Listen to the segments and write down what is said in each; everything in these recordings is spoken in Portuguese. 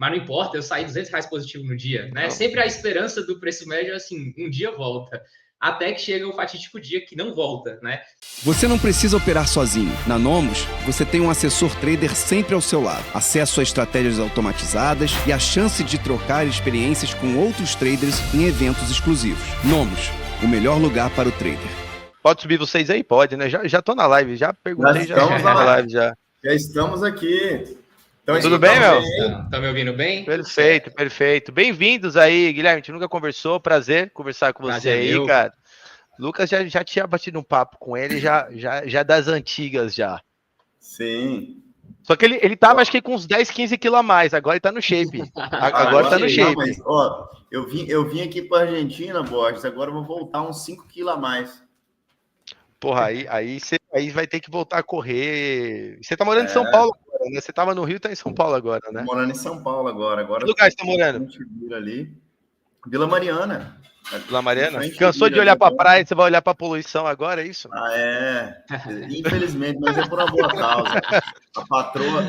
mas não importa, eu saí R$ 200 positivo no dia, né? Sempre a esperança do preço médio é assim, um dia volta, até que chega o fatídico dia que não volta, né? Você não precisa operar sozinho. Na Nomos, você tem um assessor trader sempre ao seu lado, acesso a estratégias automatizadas e a chance de trocar experiências com outros traders em eventos exclusivos. Nomos, o melhor lugar para o trader. Pode subir vocês aí? Pode, né? Já tô na live, já perguntei, já estamos na live já. Já estamos aqui. Então, tudo bem, meu? Tá me ouvindo bem? Perfeito, perfeito. Bem-vindos aí, Guilherme. A gente nunca conversou, prazer conversar com você aí, meu. Cara. Lucas já tinha batido um papo com ele, já das antigas já. Sim. Só que ele tava, acho que com uns 10, 15 quilos a mais, agora ele tá no shape. Agora tá no shape. Mas, ó, eu vim aqui pra Argentina, Borges, agora eu vou voltar uns 5 quilos a mais. Porra, aí vai ter que voltar a correr. Você tá morando em São Paulo agora, né? Você tava no Rio e tá em São Paulo agora, né? Tô morando em São Paulo agora. Que lugar você tá morando? Ali. Vila Mariana. Vila Mariana? Cansou de olhar pra praia e você vai olhar pra poluição agora, é isso? Infelizmente, mas é por uma boa causa. A patroa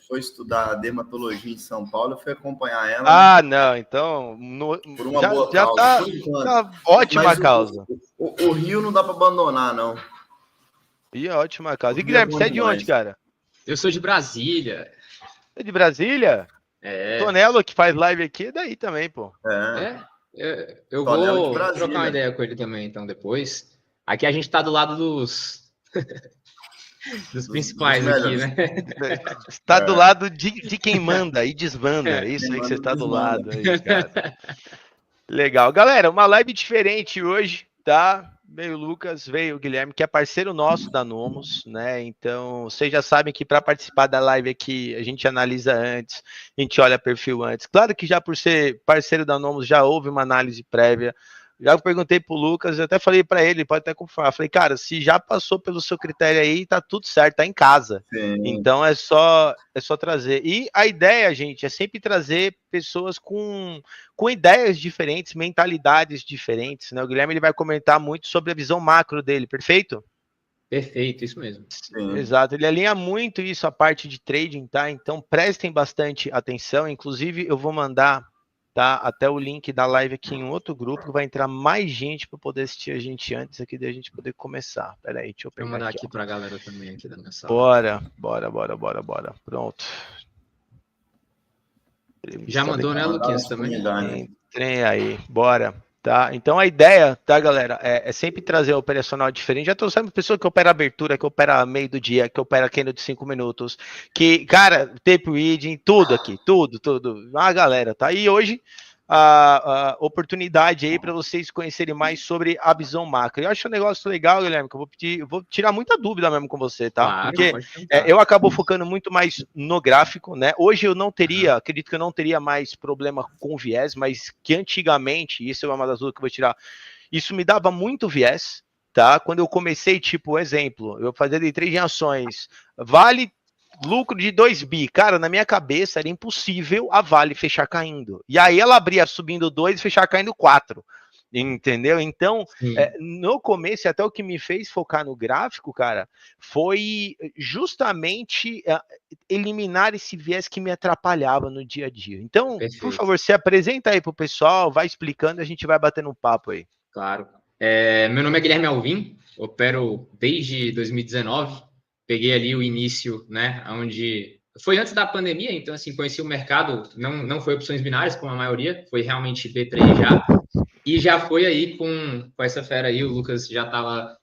foi estudar dermatologia em São Paulo, eu fui acompanhar ela. Não, então por uma boa causa. Tá ótima causa. O Rio não dá pra abandonar, não. E ótima causa. E Guilherme, você é de onde, cara? Eu sou de Brasília. É de Brasília? Tonelo, que faz live aqui, é daí também, pô. Eu vou trocar uma ideia com ele também, então, depois. Aqui a gente tá do lado dos principais aqui, né? Tá do lado de quem manda e desmanda. É isso aí que você tá do lado aí, cara. Legal. Galera, uma live diferente hoje, tá? Veio o Lucas, veio o Guilherme, que é parceiro nosso da Nomos, né? Então, vocês já sabem que para participar da live aqui, a gente analisa antes, a gente olha perfil antes. Claro que já por ser parceiro da Nomos, já houve uma análise prévia. Já perguntei pro Lucas, eu até falei para ele pode até confirmar. Falei, cara, se já passou pelo seu critério aí, tá tudo certo, tá em casa. Sim. Então é só trazer. E a ideia, gente, é sempre trazer pessoas com ideias diferentes, mentalidades diferentes, né? O Guilherme ele vai comentar muito sobre a visão macro dele, perfeito? Perfeito, isso mesmo. Sim. Exato, ele alinha muito isso a parte de trading, tá? Então prestem bastante atenção. Inclusive, eu vou mandar até o link da live aqui em outro grupo, que vai entrar mais gente para poder assistir a gente antes aqui da gente poder começar. Pera aí, deixa eu pegar. Vou mandar aqui para a galera também aqui da minha sala. Bora. Pronto. Já mandou, né, Luquinhas, também? Entrei aí, bora. Tá? Então a ideia, tá, galera, é sempre trazer um operacional diferente. Já trouxemos pessoa que opera abertura, que opera meio do dia, que opera candle de 5 minutos, que, cara, tape reading, tudo aqui, tudo. A galera, tá? E hoje a oportunidade aí para vocês conhecerem mais sobre a visão macro. Eu acho um negócio legal, Guilherme, que eu vou tirar muita dúvida mesmo com você, tá? Claro, porque eu acabo focando muito mais no gráfico, né? Hoje eu não teria, acredito que eu não teria mais problema com viés, mas que antigamente, isso é uma das dúvidas que eu vou tirar, isso me dava muito viés, tá? Quando eu comecei, tipo, exemplo, eu fazia day trade em ações, vale lucro de 2 bi, cara, na minha cabeça era impossível a Vale fechar caindo. E aí ela abria subindo 2 e fechar caindo 4. Entendeu? Então, no começo, até o que me fez focar no gráfico, cara, foi justamente eliminar esse viés que me atrapalhava no dia a dia. Então, por favor, se apresenta aí pro pessoal, vai explicando e a gente vai batendo um papo aí. Claro. Meu nome é Guilherme Alvim, opero desde 2019. Peguei ali o início, né, onde foi antes da pandemia, então, assim, conheci o mercado, não foi opções binárias, como a maioria, foi realmente B3 já, e já foi aí com essa fera aí, o Lucas já estava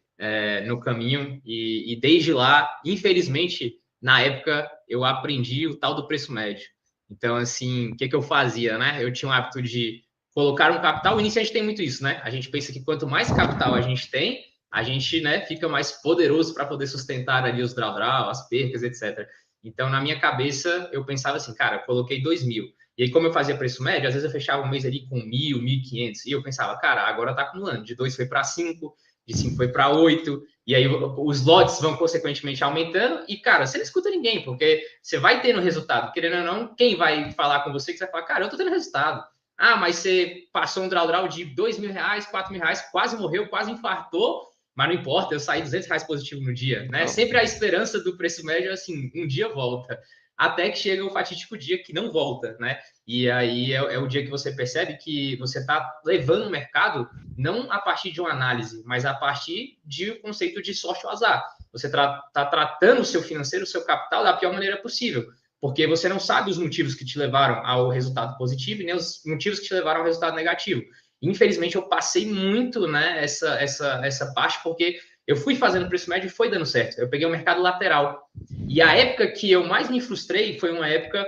no caminho, e desde lá, infelizmente, na época, eu aprendi o tal do preço médio. Então, assim, o que eu fazia, né? Eu tinha o hábito de colocar um capital, o início a gente tem muito isso, né? A gente pensa que quanto mais capital a gente tem, a gente, né, fica mais poderoso para poder sustentar ali os drawdown, as percas, etc. Então, na minha cabeça, eu pensava assim, cara, eu coloquei 2.000. E aí, como eu fazia preço médio, às vezes eu fechava um mês ali com 1.000, 1.500. E eu pensava, cara, agora tá acumulando. De 2 foi para 5, de 5 foi para 8. E aí, os lotes vão consequentemente aumentando. E, cara, você não escuta ninguém, porque você vai tendo resultado. Querendo ou não, quem vai falar com você que você vai falar, cara, eu tô tendo resultado. Ah, mas você passou um drawdown de R$2.000, R$4.000, quase morreu, quase infartou. Mas não importa, eu saí R$200 positivo no dia, né? Sempre a esperança do preço médio é assim, um dia volta. até que chega o fatídico dia que não volta, né? E aí é o dia que você percebe que você está levando o mercado não a partir de uma análise, mas a partir de um conceito de sorte ou azar. Você está tratando o seu financeiro, o seu capital da pior maneira possível, porque você não sabe os motivos que te levaram ao resultado positivo e nem os motivos que te levaram ao resultado negativo. Infelizmente, eu passei muito, né, essa parte, porque eu fui fazendo preço médio e foi dando certo. Eu peguei o mercado lateral. E a época que eu mais me frustrei foi uma época,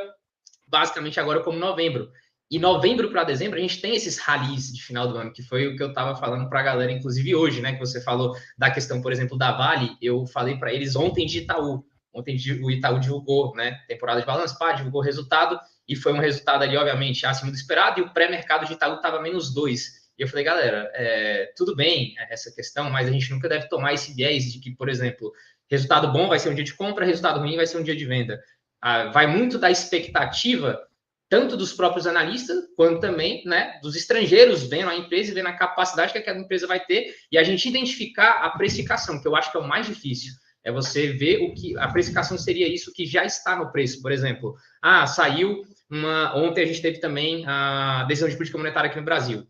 basicamente agora como novembro. E novembro para dezembro, a gente tem esses rallies de final do ano, que foi o que eu estava falando para a galera, inclusive hoje, né? Que você falou da questão, por exemplo, da Vale. Eu falei para eles ontem de Itaú. Ontem o Itaú divulgou, né? Temporada de balanço, divulgou o resultado. E foi um resultado ali, obviamente, acima do esperado. E o pré-mercado de Itaú estava -2. E eu falei, galera, tudo bem essa questão, mas a gente nunca deve tomar esse viés de que, por exemplo, resultado bom vai ser um dia de compra, resultado ruim vai ser um dia de venda. Vai muito da expectativa, tanto dos próprios analistas, quanto também, né, dos estrangeiros vendo a empresa e vendo a capacidade que aquela empresa vai ter, e a gente identificar a precificação, que eu acho que é o mais difícil. É você ver o que a precificação seria isso que já está no preço. Por exemplo, saiu ontem a gente teve também a decisão de política monetária aqui no Brasil.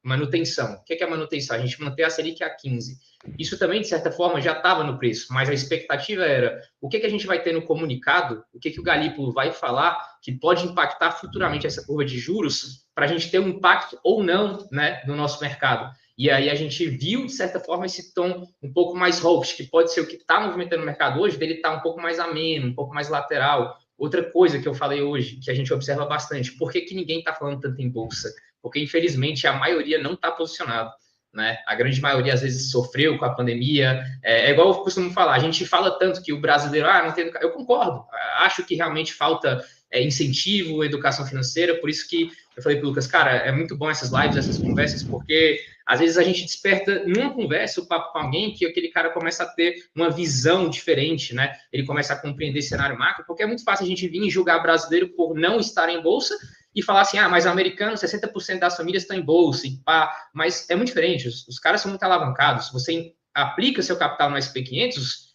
Manutenção. O que é manutenção? A gente manter a Selic a 15. Isso também, de certa forma, já estava no preço, mas a expectativa era o que a gente vai ter no comunicado, o que o Galípolo vai falar que pode impactar futuramente essa curva de juros para a gente ter um impacto ou não, né, no nosso mercado. E aí a gente viu, de certa forma, esse tom um pouco mais hawkish, que pode ser o que está movimentando o mercado hoje, dele estar um pouco mais ameno, um pouco mais lateral. Outra coisa que eu falei hoje, que a gente observa bastante, por que ninguém está falando tanto em bolsa? Porque, infelizmente, a maioria não está posicionado, né? A grande maioria, às vezes, sofreu com a pandemia. É igual eu costumo falar, a gente fala tanto que o brasileiro, não tem educação. Eu concordo, acho que realmente falta incentivo, educação financeira, por isso que eu falei para o Lucas, cara, é muito bom essas lives, essas conversas, porque às vezes a gente desperta numa conversa o papo com alguém que aquele cara começa a ter uma visão diferente, né? Ele começa a compreender cenário macro, porque é muito fácil a gente vir e julgar brasileiro por não estar em bolsa e falar assim, mas americano, 60% das famílias estão em bolsa, e pá, mas é muito diferente, os caras são muito alavancados, você aplica seu capital no SP500,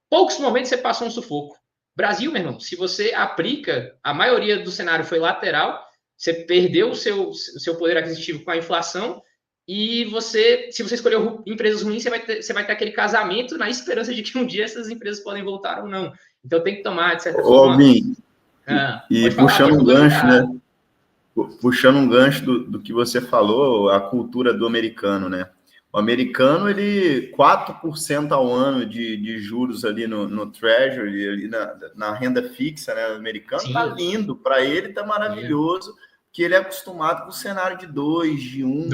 poucos momentos você passou um sufoco. Brasil, meu irmão, se você aplica, a maioria do cenário foi lateral, você perdeu o seu poder aquisitivo com a inflação, e se você escolheu empresas ruins, você vai ter aquele casamento na esperança de que um dia essas empresas podem voltar ou não. Então tem que tomar, de certa forma... Albin, e puxando um gancho, né? Puxando um gancho do que você falou, a cultura do americano, né? O americano, ele 4% ao ano de juros ali no Treasury, ali na renda fixa, né? O americano Sim. Tá lindo, para ele tá maravilhoso, que ele é acostumado com o cenário de 2, de 1.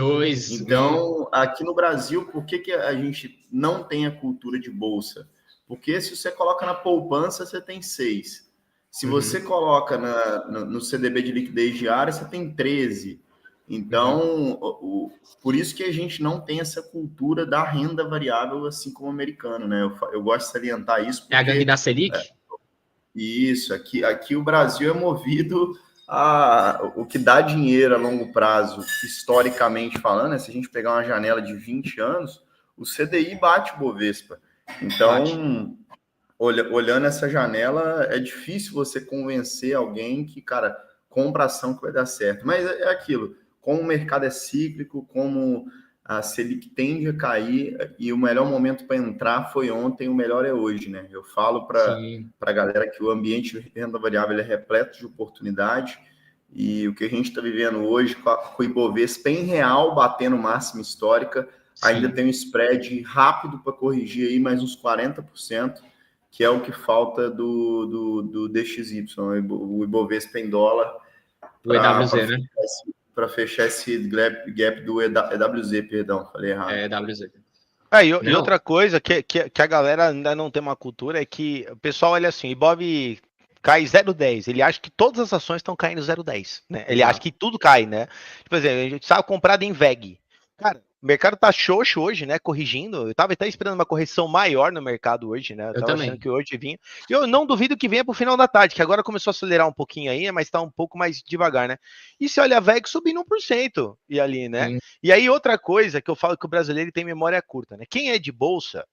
Então, aqui no Brasil, por que a gente não tem a cultura de bolsa? Porque se você coloca na poupança, você tem 6. Se você coloca no CDB de liquidez diária, você tem 13. Então, por isso que a gente não tem essa cultura da renda variável, assim como o americano, né? Eu gosto de salientar isso. Porque, a gangue da Selic? Isso, aqui o Brasil é movido a o que dá dinheiro a longo prazo, historicamente falando, né? Se a gente pegar uma janela de 20 anos, o CDI bate o Bovespa. Então, olhando essa janela, é difícil você convencer alguém que, cara, compra ação que vai dar certo. Mas é aquilo, como o mercado é cíclico, como a Selic tende a cair, e o melhor momento para entrar foi ontem, o melhor é hoje, né? Eu falo para a galera que o ambiente de renda variável é repleto de oportunidade, e o que a gente está vivendo hoje, com o Ibovespa em real, batendo máxima histórica, ainda tem um spread rápido para corrigir aí mais uns 40%, que é o que falta do DXY, o Ibovespa em dólar. O EWZ, né? Para fechar esse gap do EWZ, perdão, falei errado. EWZ. E outra coisa que a galera ainda não tem uma cultura é que o pessoal olha assim, Ibov cai 0,10, ele acha que todas as ações estão caindo 0,10, né? Ele acha que tudo cai, né? Por exemplo, a gente sabe comprar em VEG. Cara, o mercado tá xoxo hoje, né? Corrigindo. Eu tava até esperando uma correção maior no mercado hoje, né? Eu tava também. achando que hoje vinha. Eu não duvido que venha pro final da tarde, que agora começou a acelerar um pouquinho aí, mas tá um pouco mais devagar, né? E se olha a VEG subindo 1% e ali, né? E aí outra coisa que eu falo que o brasileiro tem memória curta, né? Quem é de bolsa,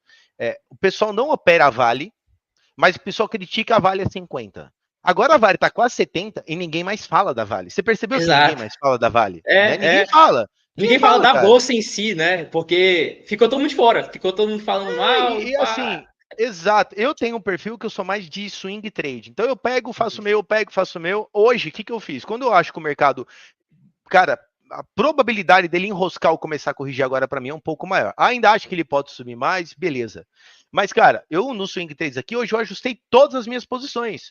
o pessoal não opera a Vale, mas o pessoal critica a Vale a 50. Agora a Vale tá quase 70 e ninguém mais fala da Vale. Você percebeu que ninguém mais fala da Vale? Né? Ninguém fala. Ninguém fala da bolsa em si, né? Porque ficou todo mundo de fora, ficou todo mundo falando mal. E assim, exato. Eu tenho um perfil que eu sou mais de swing trade. Então eu pego, faço o meu, faço o meu. Hoje, o que eu fiz? Quando eu acho que o mercado, cara, a probabilidade dele enroscar ou começar a corrigir agora para mim é um pouco maior. Ainda acho que ele pode subir mais, beleza. Mas, cara, eu no swing trades aqui, hoje eu ajustei todas as minhas posições.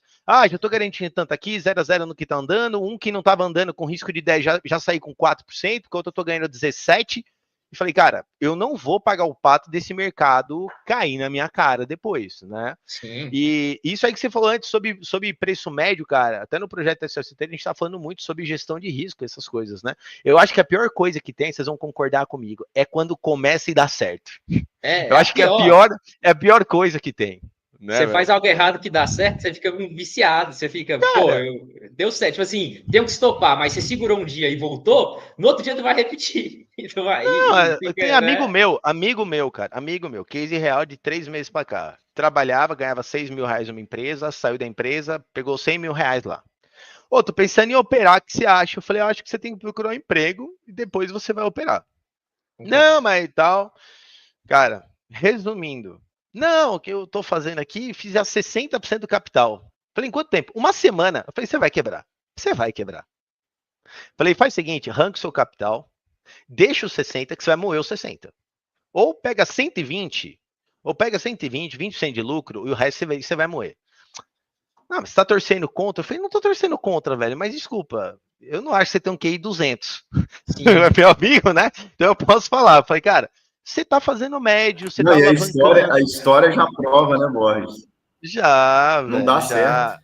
Já tô garantindo tanto aqui, 0-0 no que tá andando, um que não tava andando com risco de 10 já saí com 4%, porque outro eu tô ganhando 17%. E falei, cara, eu não vou pagar o pato desse mercado cair na minha cara depois, né? Sim. E isso aí que você falou antes sobre preço médio, cara, até no projeto SLCT a gente tá falando muito sobre gestão de risco, essas coisas, né? Eu acho que a pior coisa que tem, vocês vão concordar comigo, é quando começa e dá certo. Eu acho que é a pior coisa que tem. Né, você faz algo errado que dá certo, você fica viciado, você fica, cara, deu certo. Tipo assim, tem que estopar, mas você segurou um dia e voltou, no outro dia tu vai repetir. Tu vai, tem amigo meu, cara, case real de 3 meses pra cá. Trabalhava, ganhava 6 mil reais numa empresa, saiu da empresa, pegou 100 mil reais lá. Tô pensando em operar, o que você acha? Eu falei, eu acho que você tem que procurar um emprego e depois você vai operar. Não, mas e tal. Cara, resumindo, não, o que eu tô fazendo aqui, fiz a 60% do capital. Falei, em quanto tempo? Uma semana. Eu falei, você vai quebrar. Você vai quebrar. Falei, faz o seguinte, arranca o seu capital, deixa os 60, que você vai moer os 60. Ou pega 120, 20% de lucro, e o resto você vai moer. Não, mas você tá torcendo contra? Eu falei, não tô torcendo contra, velho, mas desculpa, eu não acho que você tem um QI 200. É meu amigo, né? Então eu posso falar. Eu falei, cara, você tá fazendo médio, você tá alavancando. A história já prova, né, Borges? Já, não dá certo.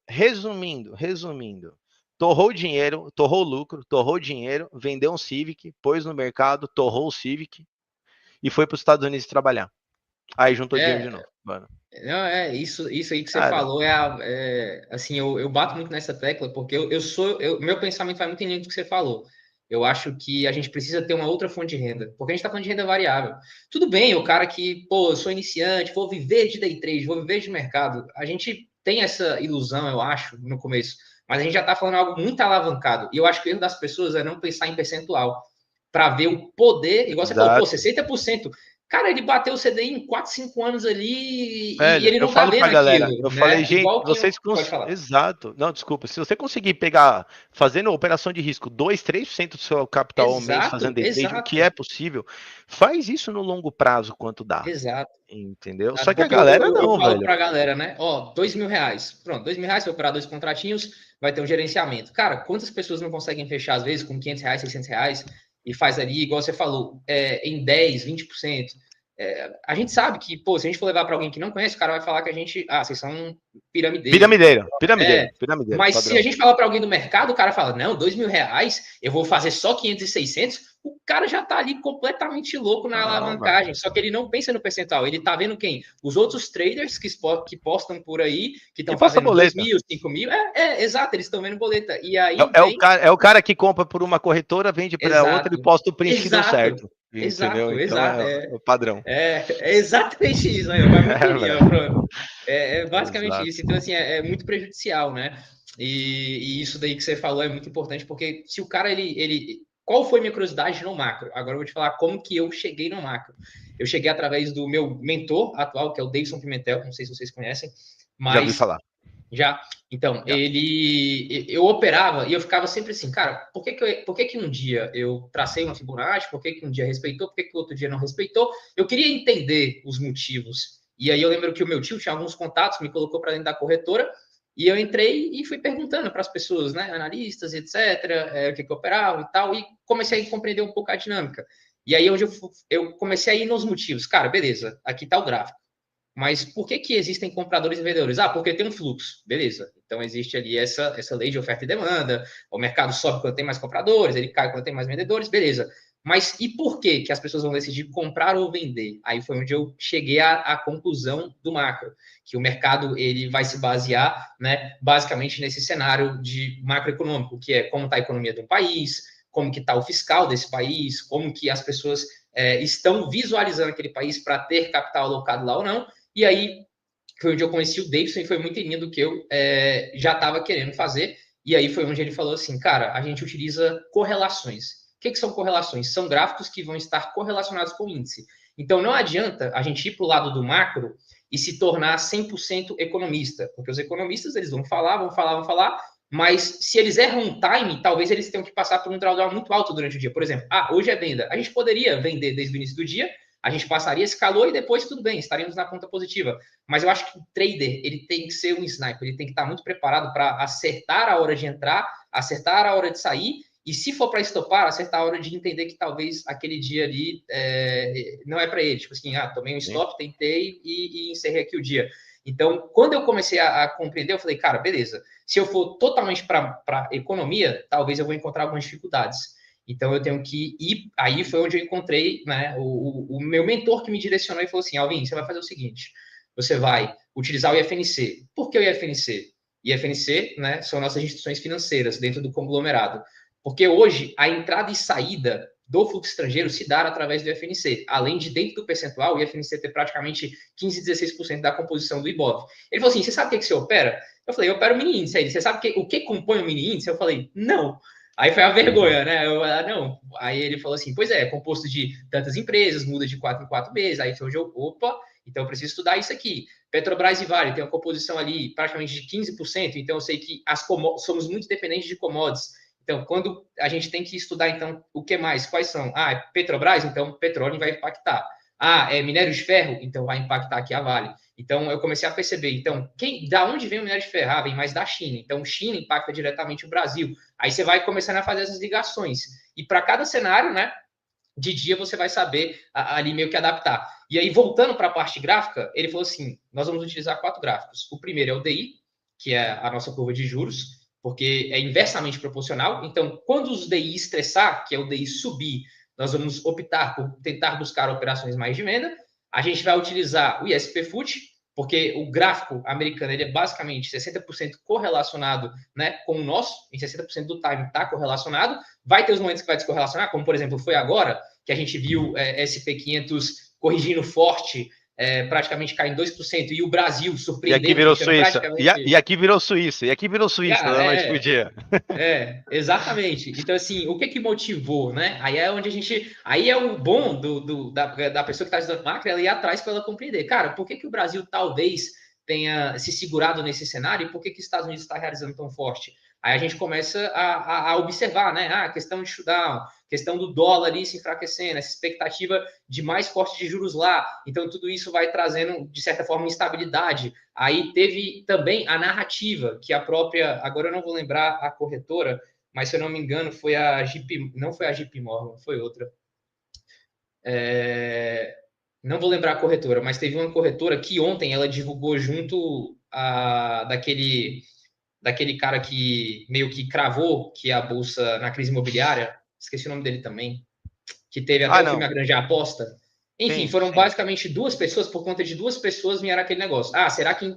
Resumindo. Torrou o dinheiro, torrou o lucro, torrou o dinheiro, vendeu um Civic, pôs no mercado, torrou o Civic e foi para os Estados Unidos trabalhar. Aí juntou dinheiro de novo, mano. Não, isso aí que você falou assim, eu bato muito nessa tecla, porque meu pensamento vai muito em linha do que você falou. Eu acho que a gente precisa ter uma outra fonte de renda, porque a gente está falando de renda variável. Tudo bem, o cara que, eu sou iniciante, vou viver de day trade, vou viver de mercado. A gente tem essa ilusão, eu acho, no começo, mas a gente já está falando algo muito alavancado. E eu acho que o erro das pessoas é não pensar em percentual, para ver o poder, igual você falou, 60%. Cara, ele bateu o CDI em 4, 5 anos ali e ele não tá vendo galera, aquilo. Eu falei, gente, vocês conseguem. Exato. Não, desculpa. Se você conseguir pegar, fazendo operação de risco, 2, 3% do seu capital ao mês fazendo day trade, o que é possível, faz isso no longo prazo quanto dá. Exato. Entendeu? Só que a galera não, velho. Eu falo pra galera, né? R$2.000. Pronto, R$2.000, você vai operar 2 contratinhos, vai ter um gerenciamento. Cara, quantas pessoas não conseguem fechar, às vezes, com R$500, R$600, e faz ali, igual você falou, em 10%, 20%. A gente sabe que, se a gente for levar para alguém que não conhece, o cara vai falar que a gente, vocês são piramideiros. Piramideiro. Mas padrão. Se a gente falar para alguém do mercado, o cara fala, não, R$2.000, eu vou fazer só 500 e 600, o cara já tá ali completamente louco na alavancagem, só que ele não pensa no percentual, ele tá vendo quem? Os outros traders que postam por aí, que estão fazendo 2.000, 5.000, exato, eles estão vendo boleta, e aí é o cara que compra por uma corretora, vende para outra e posta o print que deu certo. Entendeu? Exato. É o padrão. É exatamente isso, né? É basicamente isso. Então, assim, é muito prejudicial, né? E isso daí que você falou é muito importante, porque se o cara, qual foi minha curiosidade no macro? Agora eu vou te falar como que eu cheguei no macro. Eu cheguei através do meu mentor atual, que é o Davidson Pimentel, não sei se vocês conhecem, mas... Já ouvi falar. Já? Então, eu operava e eu ficava sempre assim, cara, por que um dia eu tracei uma Fibonacci, por que um dia respeitou, por que o outro dia não respeitou? Eu queria entender os motivos. E aí eu lembro que o meu tio tinha alguns contatos, me colocou para dentro da corretora, e eu entrei e fui perguntando para as pessoas, né, analistas, etc., o que operavam e tal, e comecei a compreender um pouco a dinâmica. E aí hoje eu comecei a ir nos motivos. Cara, beleza, aqui está o gráfico. Mas por que existem compradores e vendedores? Porque tem um fluxo, beleza. Então existe ali essa lei de oferta e demanda, o mercado sobe quando tem mais compradores, ele cai quando tem mais vendedores, beleza. Mas e por que as pessoas vão decidir comprar ou vender? Aí foi onde eu cheguei à conclusão do macro, que o mercado ele vai se basear, né, basicamente nesse cenário de macroeconômico, que é como está a economia de um país, como que está o fiscal desse país, como que as pessoas estão visualizando aquele país para ter capital alocado lá ou não. E aí, foi onde eu conheci o Davidson e foi muito em linha do que eu já estava querendo fazer. E aí foi onde ele falou assim, cara, a gente utiliza correlações. O que são correlações? São gráficos que vão estar correlacionados com o índice. Então, não adianta a gente ir para o lado do macro e se tornar 100% economista, porque os economistas, eles vão falar, mas se eles erram um time, talvez eles tenham que passar por um drawdown muito alto durante o dia. Por exemplo, hoje é venda. A gente poderia vender desde o início do dia, a gente passaria esse calor e depois tudo bem, estaríamos na ponta positiva. Mas eu acho que o trader, ele tem que ser um sniper, ele tem que estar muito preparado para acertar a hora de entrar, acertar a hora de sair, e se for para estopar, acertar a hora de entender que talvez aquele dia ali não é para ele. Tipo assim, tomei um stop, tentei e encerrei aqui o dia. Então, quando eu comecei a compreender, eu falei, cara, beleza, se eu for totalmente para economia, talvez eu vou encontrar algumas dificuldades. Então, eu tenho que ir. Aí foi onde eu encontrei, né, o meu mentor que me direcionou e falou assim, Alvin, você vai fazer o seguinte, você vai utilizar o IFNC. Por que o IFNC? IFNC, né, são nossas instituições financeiras dentro do conglomerado. Porque hoje, a entrada e saída do fluxo estrangeiro se dá através do IFNC. Além de, dentro do percentual, o IFNC ter praticamente 15, 16% da composição do IBOV. Ele falou assim, você sabe o que você opera? Eu falei, eu opero o mini índice. Aí, você sabe o que compõe o mini índice? Eu falei, não. Aí foi a vergonha, né? Não. Aí ele falou assim, pois é composto de tantas empresas, muda de 4 em 4 meses. Aí foi onde então eu preciso estudar isso aqui. Petrobras e Vale tem uma composição ali praticamente de 15%, então eu sei que somos muito dependentes de commodities. Então, quando a gente tem que estudar, então, o que mais? Quais são? Petrobras, então, petróleo vai impactar. É minério de ferro, então vai impactar aqui a Vale. Então, eu comecei a perceber, então, da onde vem o minério de ferro? Vem mais da China. Então, China impacta diretamente o Brasil. Aí você vai começando a fazer essas ligações. E para cada cenário, né, de dia você vai saber ali meio que adaptar. E aí, voltando para a parte gráfica, ele falou assim, nós vamos utilizar 4 gráficos. O primeiro é o DI, que é a nossa curva de juros, porque é inversamente proporcional. Então, quando os DI estressar, que é o DI subir, nós vamos optar por tentar buscar operações mais de venda. A gente vai utilizar o ISP-FUT, porque o gráfico americano ele é basicamente 60% correlacionado, né, com o nosso, em 60% do time está correlacionado. Vai ter os momentos que vai descorrelacionar, como, por exemplo, foi agora, que a gente viu SP500 corrigindo forte, praticamente caindo 2%, e o Brasil surpreendendo. E aqui virou Suíça. E aqui virou Suíça. E aqui virou Suíça na noite do dia. Exatamente. Então, assim, o que motivou, né? Aí é onde a gente... Aí é o bom da pessoa que está estudando macro, ela ir atrás para ela compreender. Cara, por que o Brasil talvez tenha se segurado nesse cenário e por que os Estados Unidos está realizando tão forte? Aí a gente começa a observar, né? A questão de shutdown, questão do dólar ali se enfraquecendo, essa expectativa de mais corte de juros lá. Então, tudo isso vai trazendo, de certa forma, instabilidade. Aí teve também a narrativa, que a própria... Agora eu não vou lembrar a corretora, mas se eu não me engano, foi a JP... Não foi a JP Morgan, foi outra. Não vou lembrar a corretora, mas teve uma corretora que ontem ela divulgou junto daquele cara que meio que cravou que a bolsa na crise imobiliária, esqueci o nome dele também, que teve até o filme A Grande Aposta. Enfim, foram basicamente 2 pessoas, por conta de 2 pessoas vieram aquele negócio. Será que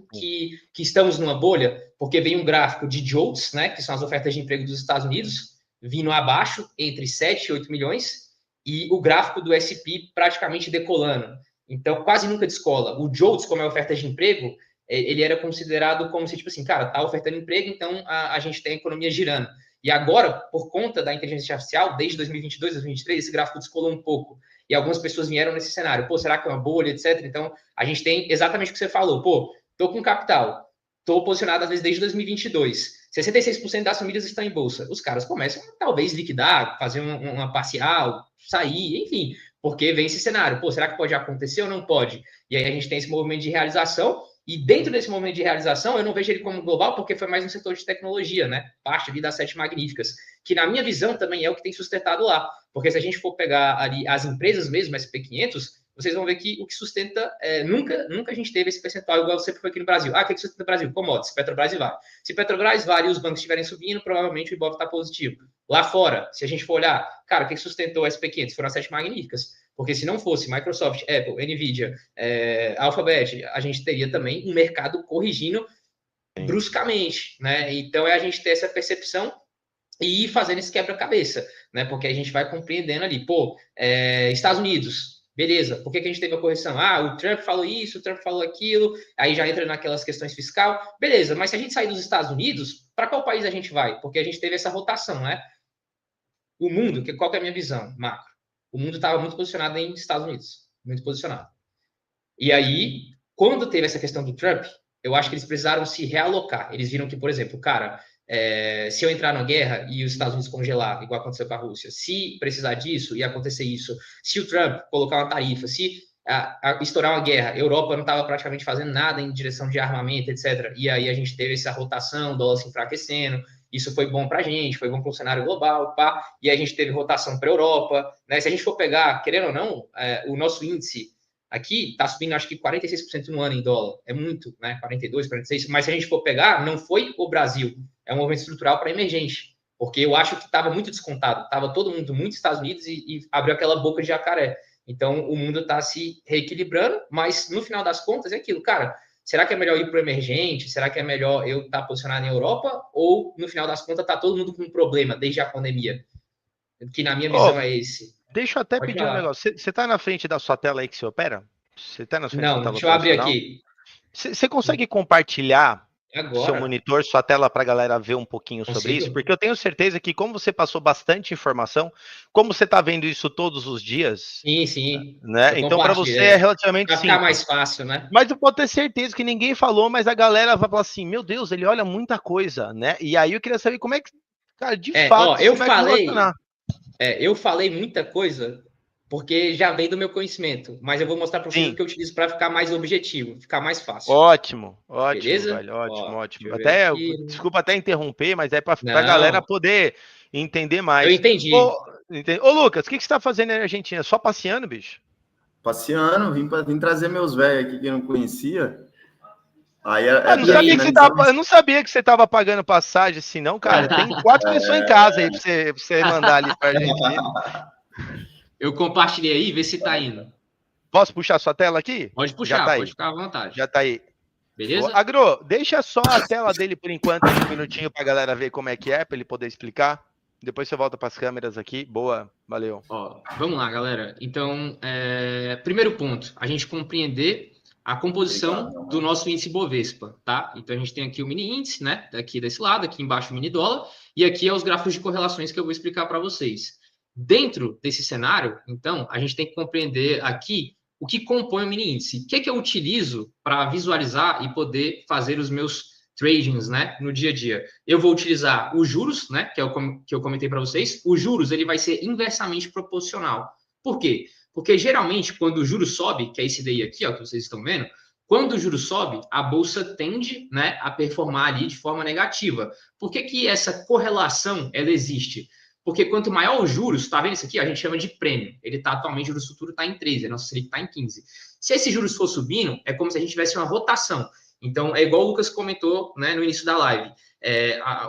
estamos numa bolha? Porque vem um gráfico de JOLTS, né, que são as ofertas de emprego dos Estados Unidos, vindo abaixo, entre 7 e 8 milhões, e o gráfico do S&P praticamente decolando. Então, quase nunca descola. O JOLTS, como é oferta de emprego, ele era considerado como se, tipo assim, cara, tá ofertando emprego, então a gente tem a economia girando. E agora, por conta da inteligência artificial, desde 2022, 2023, esse gráfico descolou um pouco. E algumas pessoas vieram nesse cenário. Será que é uma bolha, etc. Então, a gente tem exatamente o que você falou. Tô com capital, tô posicionado, às vezes, desde 2022. 66% das famílias estão em bolsa. Os caras começam, talvez, liquidar, fazer uma parcial, sair, enfim, porque vem esse cenário. Será que pode acontecer ou não pode? E aí a gente tem esse movimento de realização. E dentro desse momento de realização, eu não vejo ele como global, porque foi mais no setor de tecnologia, né? Parte ali das 7 magníficas, que na minha visão também é o que tem sustentado lá. Porque se a gente for pegar ali as empresas mesmo, SP500, vocês vão ver que o que sustenta, nunca a gente teve esse percentual igual sempre foi aqui no Brasil. O que sustenta o Brasil? Commodities, Petrobras e Vale. Se Petrobras, Vale e os bancos estiverem subindo, provavelmente o Ibov está positivo. Lá fora, se a gente for olhar, cara, o que sustentou o SP500? Foram as 7 magníficas. Porque se não fosse Microsoft, Apple, Nvidia, Alphabet, a gente teria também um mercado corrigindo bruscamente, né? Então, a gente ter essa percepção e ir fazendo esse quebra-cabeça, né? Porque a gente vai compreendendo ali, Estados Unidos, Beleza, por que a gente teve a correção? O Trump falou isso, o Trump falou aquilo, aí já entra naquelas questões fiscal. Beleza, mas se a gente sair dos Estados Unidos, para qual país a gente vai? Porque a gente teve essa rotação, né? O mundo, qual que é a minha visão, macro? O mundo estava muito posicionado em Estados Unidos, muito posicionado. E aí, quando teve essa questão do Trump, eu acho que eles precisaram se realocar. Eles viram que, por exemplo, cara, se eu entrar na guerra e os Estados Unidos congelar, igual aconteceu com a Rússia, se precisar disso, ia acontecer isso. Se o Trump colocar uma tarifa, se estourar uma guerra, a Europa não estava praticamente fazendo nada em direção de armamento, etc. E aí a gente teve essa rotação, o dólar se enfraquecendo. Isso foi bom para a gente, foi bom para o cenário global, pá. E aí a gente teve rotação para a Europa, né? Se a gente for pegar, querendo ou não, o nosso índice aqui está subindo, acho que 46% no ano em dólar. É muito, né? 42, 46. Mas se a gente for pegar, não foi o Brasil. É um movimento estrutural para emergente. Porque eu acho que estava muito descontado. Estava todo mundo muito Estados Unidos e abriu aquela boca de jacaré. Então, o mundo está se reequilibrando, mas no final das contas é aquilo, cara. Será que é melhor ir para o emergente? Será que é melhor eu estar posicionado em Europa? Ou, no final das contas, está todo mundo com um problema desde a pandemia? Que, na minha visão, é esse. Deixa eu até pedir um negócio. Você está na frente da sua tela aí que você opera? Você está na frente da tela? Deixa eu abrir aqui. Você consegue compartilhar agora seu monitor, sua tela, para a galera ver um pouquinho sobre isso? Porque eu tenho certeza que, como você passou bastante informação, como você está vendo isso todos os dias... Sim. Né? Então, para você é relativamente simples. Vai ficar mais fácil, né? Mas eu posso ter certeza que ninguém falou, mas a galera vai falar assim, meu Deus, ele olha muita coisa, né? E aí eu queria saber como é que, cara, de fato, eu falei muita coisa porque já vem do meu conhecimento, mas eu vou mostrar para vocês o que eu utilizo para ficar mais objetivo, ficar mais fácil. Ótimo, beleza? Velho, ótimo. Até, desculpa até interromper, mas é para a galera poder entender mais. Eu entendi. Ô Lucas, o que você tá fazendo na Argentina? Só passeando, bicho? Passeando, vim trazer meus velhos aqui que eu não conhecia. Aí eu não sabia que você estava pagando passagem assim, não, cara. Tem 4 pessoas em casa aí para você mandar ali para a Argentina. Eu compartilhei aí, vê se tá indo. Posso puxar sua tela aqui? Pode puxar, pode ficar à vontade. Já tá aí. Beleza? Agro, deixa só a tela dele por enquanto, um minutinho para a galera ver como é que é, para ele poder explicar. Depois você volta para as câmeras aqui. Boa, valeu. Vamos lá, galera. Então, primeiro ponto, a gente compreender a composição do nosso índice Bovespa, tá? Então, a gente tem aqui o mini índice, né? Aqui desse lado, aqui embaixo o mini dólar, e aqui é os gráficos de correlações que eu vou explicar para vocês. Dentro desse cenário, então, a gente tem que compreender aqui o que compõe o mini índice. O que eu utilizo para visualizar e poder fazer os meus tradings, né, no dia a dia? Eu vou utilizar os juros, né, que é o que eu comentei para vocês. Os juros, ele vai ser inversamente proporcional. Por quê? Porque, geralmente, quando o juro sobe, que é esse daí aqui, ó, que vocês estão vendo, quando o juro sobe, a bolsa tende, né, a performar ali de forma negativa. Por que essa correlação, ela existe? Porque quanto maior os juros, tá vendo isso aqui? A gente chama de prêmio. Ele tá atualmente, o juros futuro está em 13, a nossa Selic está em 15. Se esses juros for subindo, é como se a gente tivesse uma rotação. Então, é igual o Lucas comentou, né, no início da live.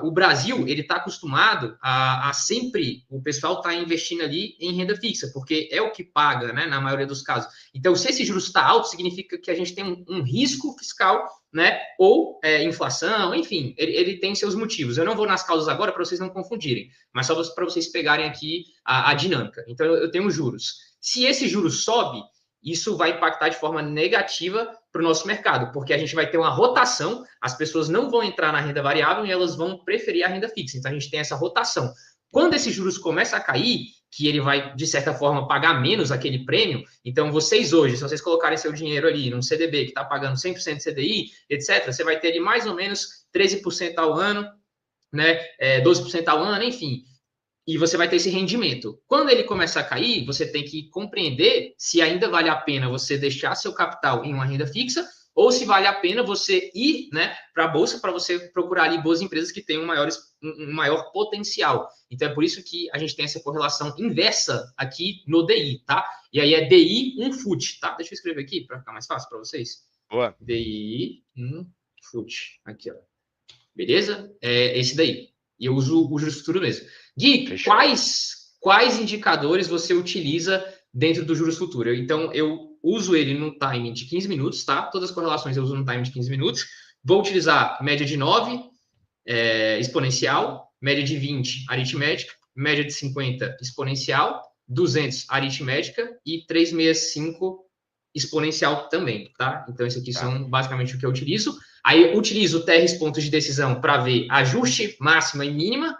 O Brasil, ele está acostumado a sempre, o pessoal está investindo ali em renda fixa, porque é o que paga, né, na maioria dos casos. Então, se esse juros está alto, significa que a gente tem um risco fiscal, né, ou inflação, enfim, ele tem seus motivos. Eu não vou nas causas agora para vocês não confundirem, mas só para vocês pegarem aqui a dinâmica. Então, eu tenho juros. Se esse juros sobe, isso vai impactar de forma negativa para o nosso mercado, porque a gente vai ter uma rotação, as pessoas não vão entrar na renda variável e elas vão preferir a renda fixa. Então, a gente tem essa rotação. Quando esses juros começam a cair, que ele vai, de certa forma, pagar menos aquele prêmio, então vocês hoje, se vocês colocarem seu dinheiro ali num CDB que está pagando 100% CDI, etc., você vai ter ali mais ou menos 13% ao ano, né, 12% ao ano, enfim, e você vai ter esse rendimento. Quando ele começa a cair, você tem que compreender se ainda vale a pena você deixar seu capital em uma renda fixa ou se vale a pena você ir, né, para a bolsa para você procurar ali boas empresas que tenham um maior potencial. Então, é por isso que a gente tem essa correlação inversa aqui no DI, tá? E aí é DI, FUT, tá? Deixa eu escrever aqui para ficar mais fácil para vocês. Boa. DI, FUT. Aqui, ó. Beleza? É esse daí. E eu uso o juros futuro mesmo. Gui, quais indicadores você utiliza dentro do juros futuro? Então, eu uso ele no time de 15 minutos, tá? Todas as correlações eu uso no time de 15 minutos. Vou utilizar média de 9, exponencial, média de 20, aritmética, média de 50, exponencial, 200 aritmética e 365 exponencial também, tá? Então, isso aqui são basicamente o que eu utilizo. Aí, eu utilizo o TR pontos de decisão para ver ajuste máxima e mínima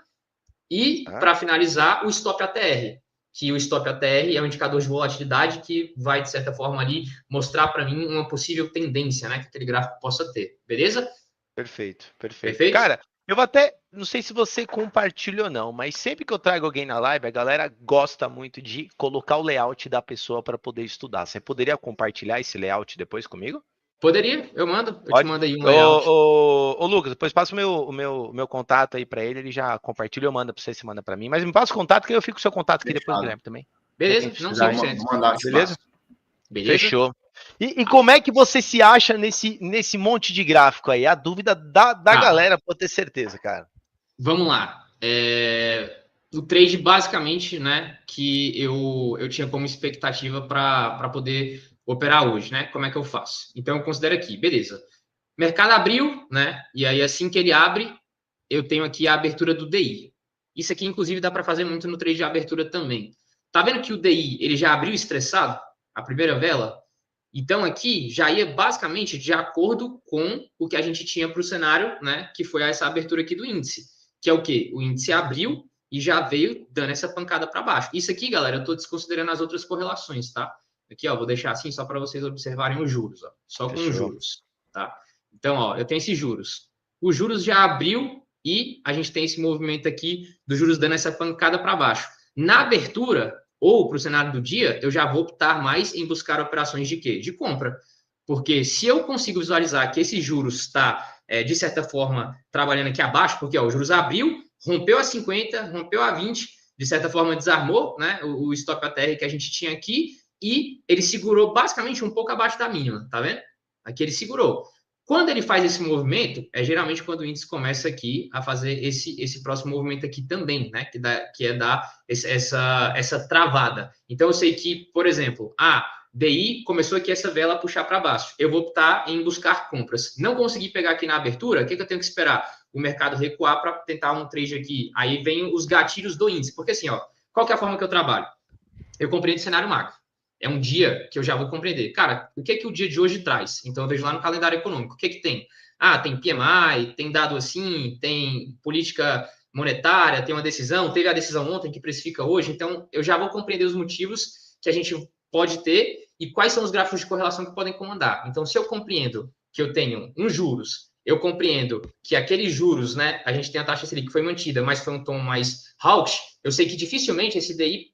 e, para finalizar, o stop ATR, que o stop ATR é um indicador de volatilidade que vai, de certa forma, ali mostrar para mim uma possível tendência, né, que aquele gráfico possa ter, beleza? Perfeito. Perfeito? Cara, eu vou até, não sei se você compartilha ou não, mas sempre que eu trago alguém na live, a galera gosta muito de colocar o layout da pessoa para poder estudar. Você poderia compartilhar esse layout depois comigo? Poderia, eu mando, eu Pode. te mando aí um layout. Ô, Lucas, depois passa o meu contato aí para ele já compartilha, eu mando para você manda para mim. Mas me passa o contato que eu fico com o seu contato aqui depois, Guilherme, também. Beleza, não 100%. Beleza? Beleza? Fechou. E como é que você se acha nesse monte de gráfico aí? A dúvida da galera, pode ter certeza, cara. Vamos lá. O trade, basicamente, né, que eu tinha como expectativa para poder operar hoje, né? Como é que eu faço? Então, eu considero aqui, beleza. Mercado abriu, né? E aí, assim que ele abre, eu tenho aqui a abertura do DI. Isso aqui, inclusive, dá para fazer muito no trade de abertura também. Tá vendo que o DI, ele já abriu estressado? A primeira vela? Então, aqui já ia basicamente de acordo com o que a gente tinha para o cenário, né? Que foi essa abertura aqui do índice. Que é o quê? O índice abriu e já veio dando essa pancada para baixo. Isso aqui, galera, eu estou desconsiderando as outras correlações, tá? Aqui, ó, vou deixar assim só para vocês observarem os juros, ó. Só com os juros, tá? Então, ó, eu tenho esses juros. Os juros já abriu e a gente tem esse movimento aqui dos juros dando essa pancada para baixo. Na abertura, ou para o cenário do dia, eu já vou optar mais em buscar operações de quê? De compra. Porque se eu consigo visualizar que esses juros está, de certa forma, trabalhando aqui abaixo, porque ó, os juros abriu, rompeu a 50, rompeu a 20, de certa forma desarmou, né, o stop ATR que a gente tinha aqui, e ele segurou basicamente um pouco abaixo da mínima, tá vendo? Aqui ele segurou. Quando ele faz esse movimento, é geralmente quando o índice começa aqui a fazer esse próximo movimento aqui também, né? Que é dar essa travada. Então, eu sei que, por exemplo, DI começou aqui essa vela a puxar para baixo. Eu vou optar em buscar compras. Não consegui pegar aqui na abertura, o que eu tenho que esperar? O mercado recuar para tentar um trade aqui. Aí vem os gatilhos do índice. Porque assim, ó, qual que é a forma que eu trabalho? Eu compreendo cenário macro. É um dia que eu já vou compreender. Cara, o que é que o dia de hoje traz? Então, eu vejo lá no calendário econômico. O que é que tem? Tem PMI, tem dado assim, tem política monetária, tem uma decisão, teve a decisão ontem que precifica hoje. Então, eu já vou compreender os motivos que a gente pode ter e quais são os gráficos de correlação que podem comandar. Então, se eu compreendo que eu tenho juros, eu compreendo que aqueles juros, né, a gente tem a taxa Selic que foi mantida, mas foi um tom mais hawkish, eu sei que dificilmente esse DI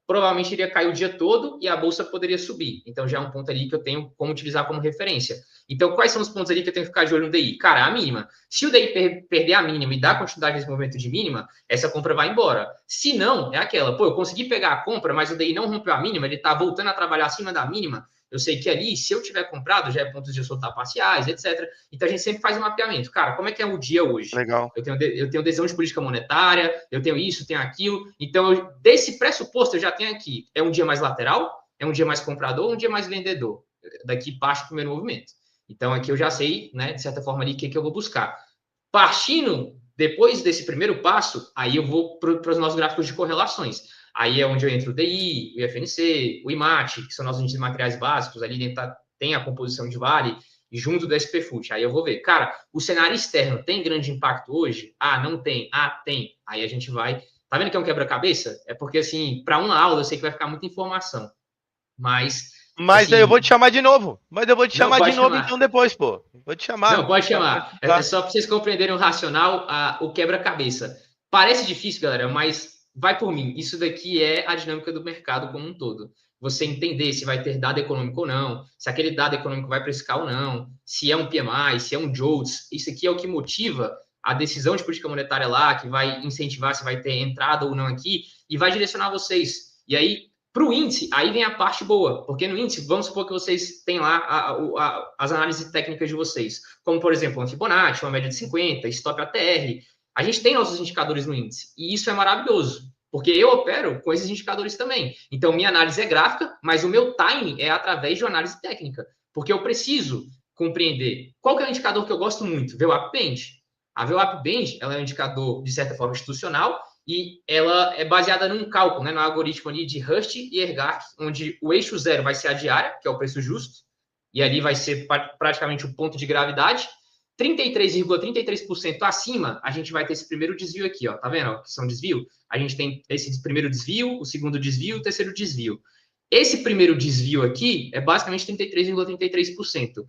provavelmente iria cair o dia todo e a bolsa poderia subir. Então, já é um ponto ali que eu tenho como utilizar como referência. Então, quais são os pontos ali que eu tenho que ficar de olho no DI? Cara, a mínima. Se o DI perder a mínima e dar continuidade nesse movimento de mínima, essa compra vai embora. Se não, é aquela, eu consegui pegar a compra, mas o DI não rompeu a mínima, ele está voltando a trabalhar acima da mínima, eu sei que ali, se eu tiver comprado, já é pontos de soltar parciais, etc. Então, a gente sempre faz um mapeamento. Cara, como é que é o dia hoje? Legal. Eu tenho decisão de política monetária, eu tenho isso, tenho aquilo. Então, desse pressuposto, eu já tenho aqui. É um dia mais lateral? É um dia mais comprador ou um dia mais vendedor? Daqui parte o primeiro movimento. Então, aqui eu já sei, né, de certa forma ali, o que eu vou buscar. Partindo, depois desse primeiro passo, aí eu vou para os nossos gráficos de correlações. Aí é onde eu entro o DI, o IFNC, o IMAT, que são nossos índices de materiais básicos, ali dentro tem a composição de Vale, e junto do SPFUT. Aí eu vou ver, cara, o cenário externo tem grande impacto hoje? Não tem. Tem. Aí a gente vai... Tá vendo que é um quebra-cabeça? É porque, assim, para uma aula eu sei que vai ficar muita informação. Mas assim, eu vou te chamar de novo. Então depois, pô. Vou te chamar. Não, pode chamar. É só para vocês compreenderem o racional, o quebra-cabeça. Parece difícil, galera, mas vai por mim. Isso daqui é a dinâmica do mercado como um todo. Você entender se vai ter dado econômico ou não, se aquele dado econômico vai precificar ou não, se é um PMI, se é um JOLTS. Isso aqui é o que motiva a decisão de política monetária lá, que vai incentivar se vai ter entrada ou não aqui, e vai direcionar vocês. E aí, para o índice, aí vem a parte boa, porque no índice, vamos supor que vocês têm lá as análises técnicas de vocês, como, por exemplo, uma Fibonacci, uma média de 50, stop ATR. A gente tem nossos indicadores no índice, e isso é maravilhoso, porque eu opero com esses indicadores também. Então, minha análise é gráfica, mas o meu timing é através de uma análise técnica, porque eu preciso compreender qual que é o indicador que eu gosto muito, VWAP Band. A VWAP Band, ela é um indicador, de certa forma, institucional, e ela é baseada num cálculo, né, no algoritmo ali de Hurst e Ergarch, onde o eixo zero vai ser a diária, que é o preço justo, e ali vai ser praticamente o ponto de gravidade. 33,33% acima, a gente vai ter esse primeiro desvio aqui, ó, tá vendo? Ó, que são desvio. A gente tem esse primeiro desvio, o segundo desvio, o terceiro desvio. Esse primeiro desvio aqui é basicamente 33,33%.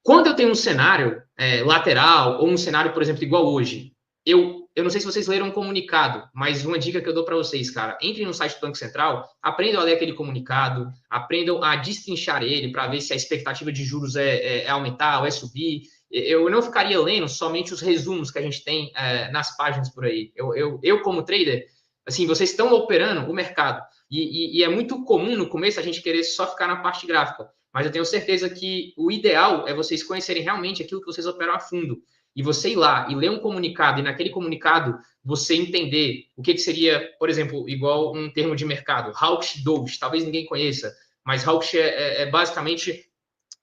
Quando eu tenho um cenário lateral, ou um cenário, por exemplo, igual hoje, eu não sei se vocês leram um comunicado, mas uma dica que eu dou para vocês, cara, entrem no site do Banco Central, aprendam a ler aquele comunicado, aprendam a destrinchar ele para ver se a expectativa de juros é aumentar ou é subir. Eu não ficaria lendo somente os resumos que a gente tem nas páginas por aí. Eu, como trader, assim, vocês estão operando o mercado. E é muito comum no começo a gente querer só ficar na parte gráfica. Mas eu tenho certeza que o ideal é vocês conhecerem realmente aquilo que vocês operam a fundo. E você ir lá e ler um comunicado, e naquele comunicado você entender o que seria, por exemplo, igual um termo de mercado, hawkish dovish, talvez ninguém conheça, mas hawkish é basicamente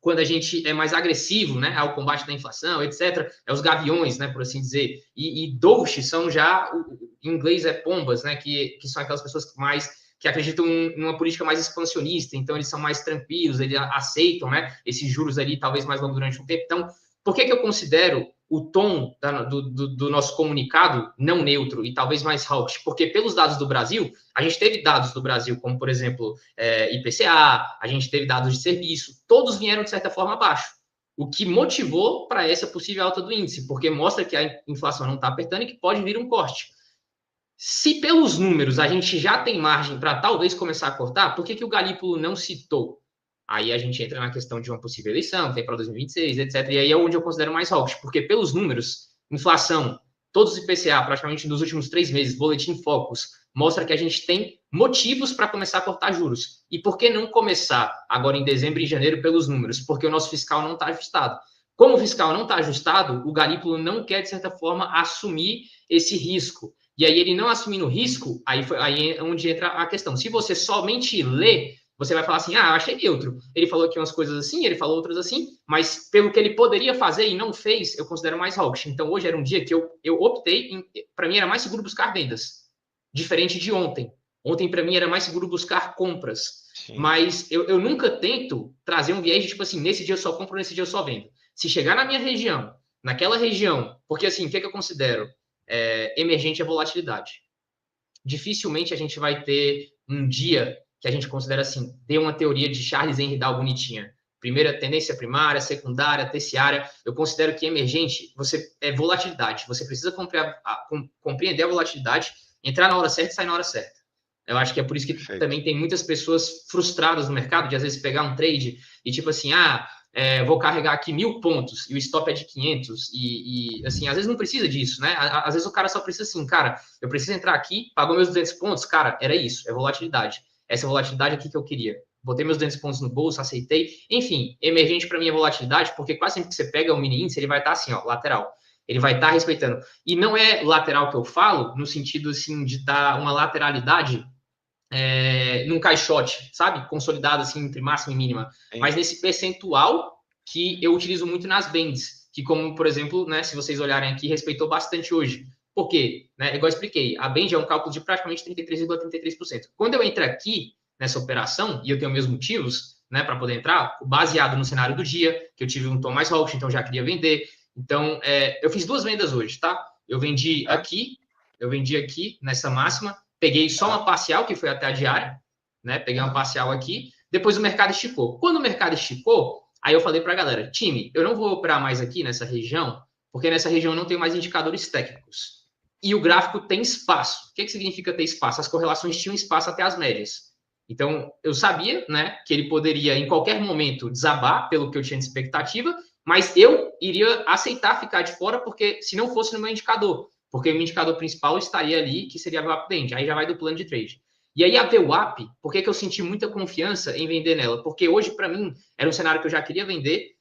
quando a gente é mais agressivo, né, ao combate da inflação, etc., é os gaviões, né, por assim dizer, e dovish são já, em inglês é pombas, né, que são aquelas pessoas que acreditam numa política mais expansionista, então eles são mais tranquilos, eles aceitam, né, esses juros ali talvez mais longos durante um tempo. Então, por que eu considero o tom do nosso comunicado não neutro e talvez mais hawkish? Porque pelos dados do Brasil, a gente teve dados do Brasil, como, por exemplo, IPCA, a gente teve dados de serviço, todos vieram, de certa forma, abaixo. O que motivou para essa possível alta do índice, porque mostra que a inflação não está apertando e que pode vir um corte. Se pelos números a gente já tem margem para talvez começar a cortar, por que o Galípolo não citou? Aí a gente entra na questão de uma possível eleição, tem para 2026, etc. E aí é onde eu considero mais hawkish, porque pelos números, inflação, todos os IPCA, praticamente nos últimos 3 meses, boletim Focus, mostra que a gente tem motivos para começar a cortar juros. E por que não começar agora em dezembro e janeiro pelos números? Porque o nosso fiscal não está ajustado. Como o fiscal não está ajustado, o Galípolo não quer, de certa forma, assumir esse risco. E aí, ele não assumindo o risco, aí é onde entra a questão. Se você somente lê, você vai falar assim, eu achei neutro. Ele falou aqui umas coisas assim, ele falou outras assim, mas pelo que ele poderia fazer e não fez, eu considero mais hawkish. Então, hoje era um dia que eu optei, para mim era mais seguro buscar vendas, diferente de ontem. Ontem, para mim, era mais seguro buscar compras. Sim. Mas eu nunca tento trazer um viés de, tipo assim, nesse dia eu só compro, nesse dia eu só vendo. Se chegar na minha região, naquela região, porque assim, o que eu considero? Emergente é volatilidade. Dificilmente a gente vai ter um dia que a gente considera assim, ter uma teoria de Charles Henry Dow bonitinha. Primeira tendência primária, secundária, terciária. Eu considero que emergente é volatilidade. Você precisa compreender a volatilidade, entrar na hora certa e sair na hora certa. Eu acho que é por isso que também tem muitas pessoas frustradas no mercado de às vezes pegar um trade e tipo assim, vou carregar aqui 1000 pontos e o stop é de 500 e assim, às vezes não precisa disso, né? Às vezes o cara só precisa assim, cara, eu preciso entrar aqui, pagou meus 200 pontos, cara, era isso, é volatilidade. Essa volatilidade aqui que eu queria. Botei meus 200 pontos no bolso, aceitei. Enfim, emergente para mim é volatilidade, porque quase sempre que você pega o mini índice, ele vai estar assim, ó, lateral. Ele vai estar respeitando. E não é lateral que eu falo, no sentido assim, de dar uma lateralidade num caixote, sabe? Consolidado assim entre máxima e mínima. Sim. Mas nesse percentual que eu utilizo muito nas bands, que como, por exemplo, né, se vocês olharem aqui, respeitou bastante hoje. Por quê? Né, igual eu expliquei, a band é um cálculo de praticamente 33,33%. Quando eu entro aqui nessa operação, e eu tenho meus motivos, né, para poder entrar, baseado no cenário do dia, que eu tive um tom mais hawkish, então já queria vender. Então, eu fiz 2 vendas hoje, tá? Eu vendi aqui nessa máxima, peguei só uma parcial, que foi até a diária, né? Peguei uma parcial aqui, depois o mercado esticou. Quando o mercado esticou, aí eu falei para a galera, time, eu não vou operar mais aqui nessa região, porque nessa região eu não tenho mais indicadores técnicos. E o gráfico tem espaço. O que significa ter espaço? As correlações tinham espaço até as médias. Então, eu sabia, né, que ele poderia, em qualquer momento, desabar, pelo que eu tinha de expectativa, mas eu iria aceitar ficar de fora, porque se não fosse no meu indicador, porque o meu indicador principal estaria ali, que seria a VWAP Band, aí já vai do plano de trade. E aí a VWAP, por que eu senti muita confiança em vender nela? Porque hoje, para mim, era um cenário que eu já queria vender,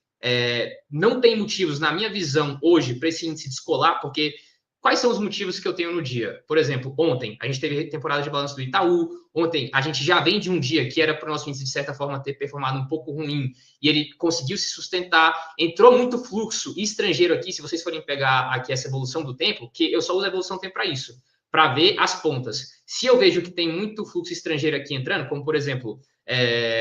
não tem motivos, na minha visão, hoje, para esse índice descolar, porque quais são os motivos que eu tenho no dia? Por exemplo, ontem, a gente teve temporada de balanço do Itaú, ontem a gente já vem de um dia que era para o nosso índice, de certa forma, ter performado um pouco ruim, e ele conseguiu se sustentar, entrou muito fluxo estrangeiro aqui, se vocês forem pegar aqui essa evolução do tempo, que eu só uso a evolução do tempo para isso, para ver as pontas. Se eu vejo que tem muito fluxo estrangeiro aqui entrando, como por exemplo,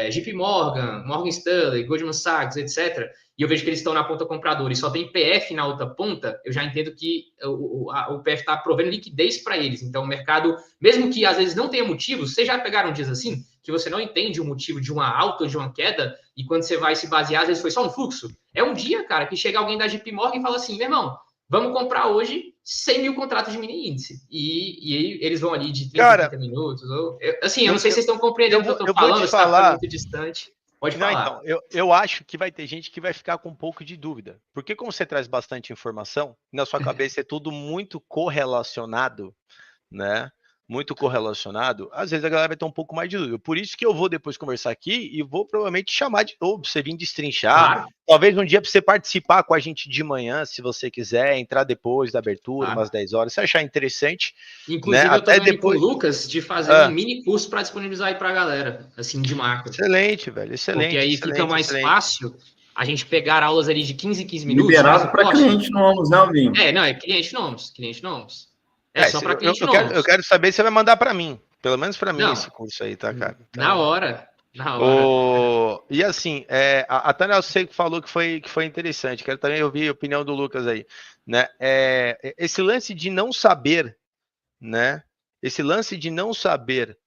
JP Morgan, Morgan Stanley, Goldman Sachs, etc., e eu vejo que eles estão na ponta compradora e só tem PF na outra ponta, eu já entendo que o PF está provendo liquidez para eles. Então, o mercado, mesmo que às vezes não tenha motivo, vocês já pegaram dias assim, que você não entende o motivo de uma alta ou de uma queda, e quando você vai se basear, às vezes foi só um fluxo. É um dia, cara, que chega alguém da JP Morgan e fala assim, meu irmão, vamos comprar hoje 100 mil contratos de mini índice. E eles vão ali de 30 a 30 minutos. Eu não sei se vocês estão compreendendo o que eu estou falando, se está ficando muito distante. Pode falar. Então, eu acho que vai ter gente que vai ficar com um pouco de dúvida. Porque como você traz bastante informação, na sua cabeça é tudo muito correlacionado, né? Muito correlacionado, às vezes a galera vai ter um pouco mais de dúvida. Por isso que eu vou depois conversar aqui e vou provavelmente chamar de novo, pra você vir destrinchar. Claro. Talvez um dia para você participar com a gente de manhã, se você quiser, entrar depois da abertura, umas 10 horas, se achar interessante. Inclusive, né? Eu tô até depois com o Lucas de fazer um mini curso para disponibilizar aí para a galera, assim, de macro. Excelente, velho, excelente. Porque aí fica mais fácil a gente pegar aulas ali de 15 em 15 minutos. Liberado para cliente novos, né, Alvin? Não, é cliente novos. Só para cliente novos. Eu quero saber se você vai mandar para mim. Pelo menos para mim esse curso aí, tá, cara? Então, na hora. E assim, a Tânia, eu sei que falou que foi interessante. Quero também ouvir a opinião do Lucas aí, né? Esse lance de não saber, né? Esse lance de não saber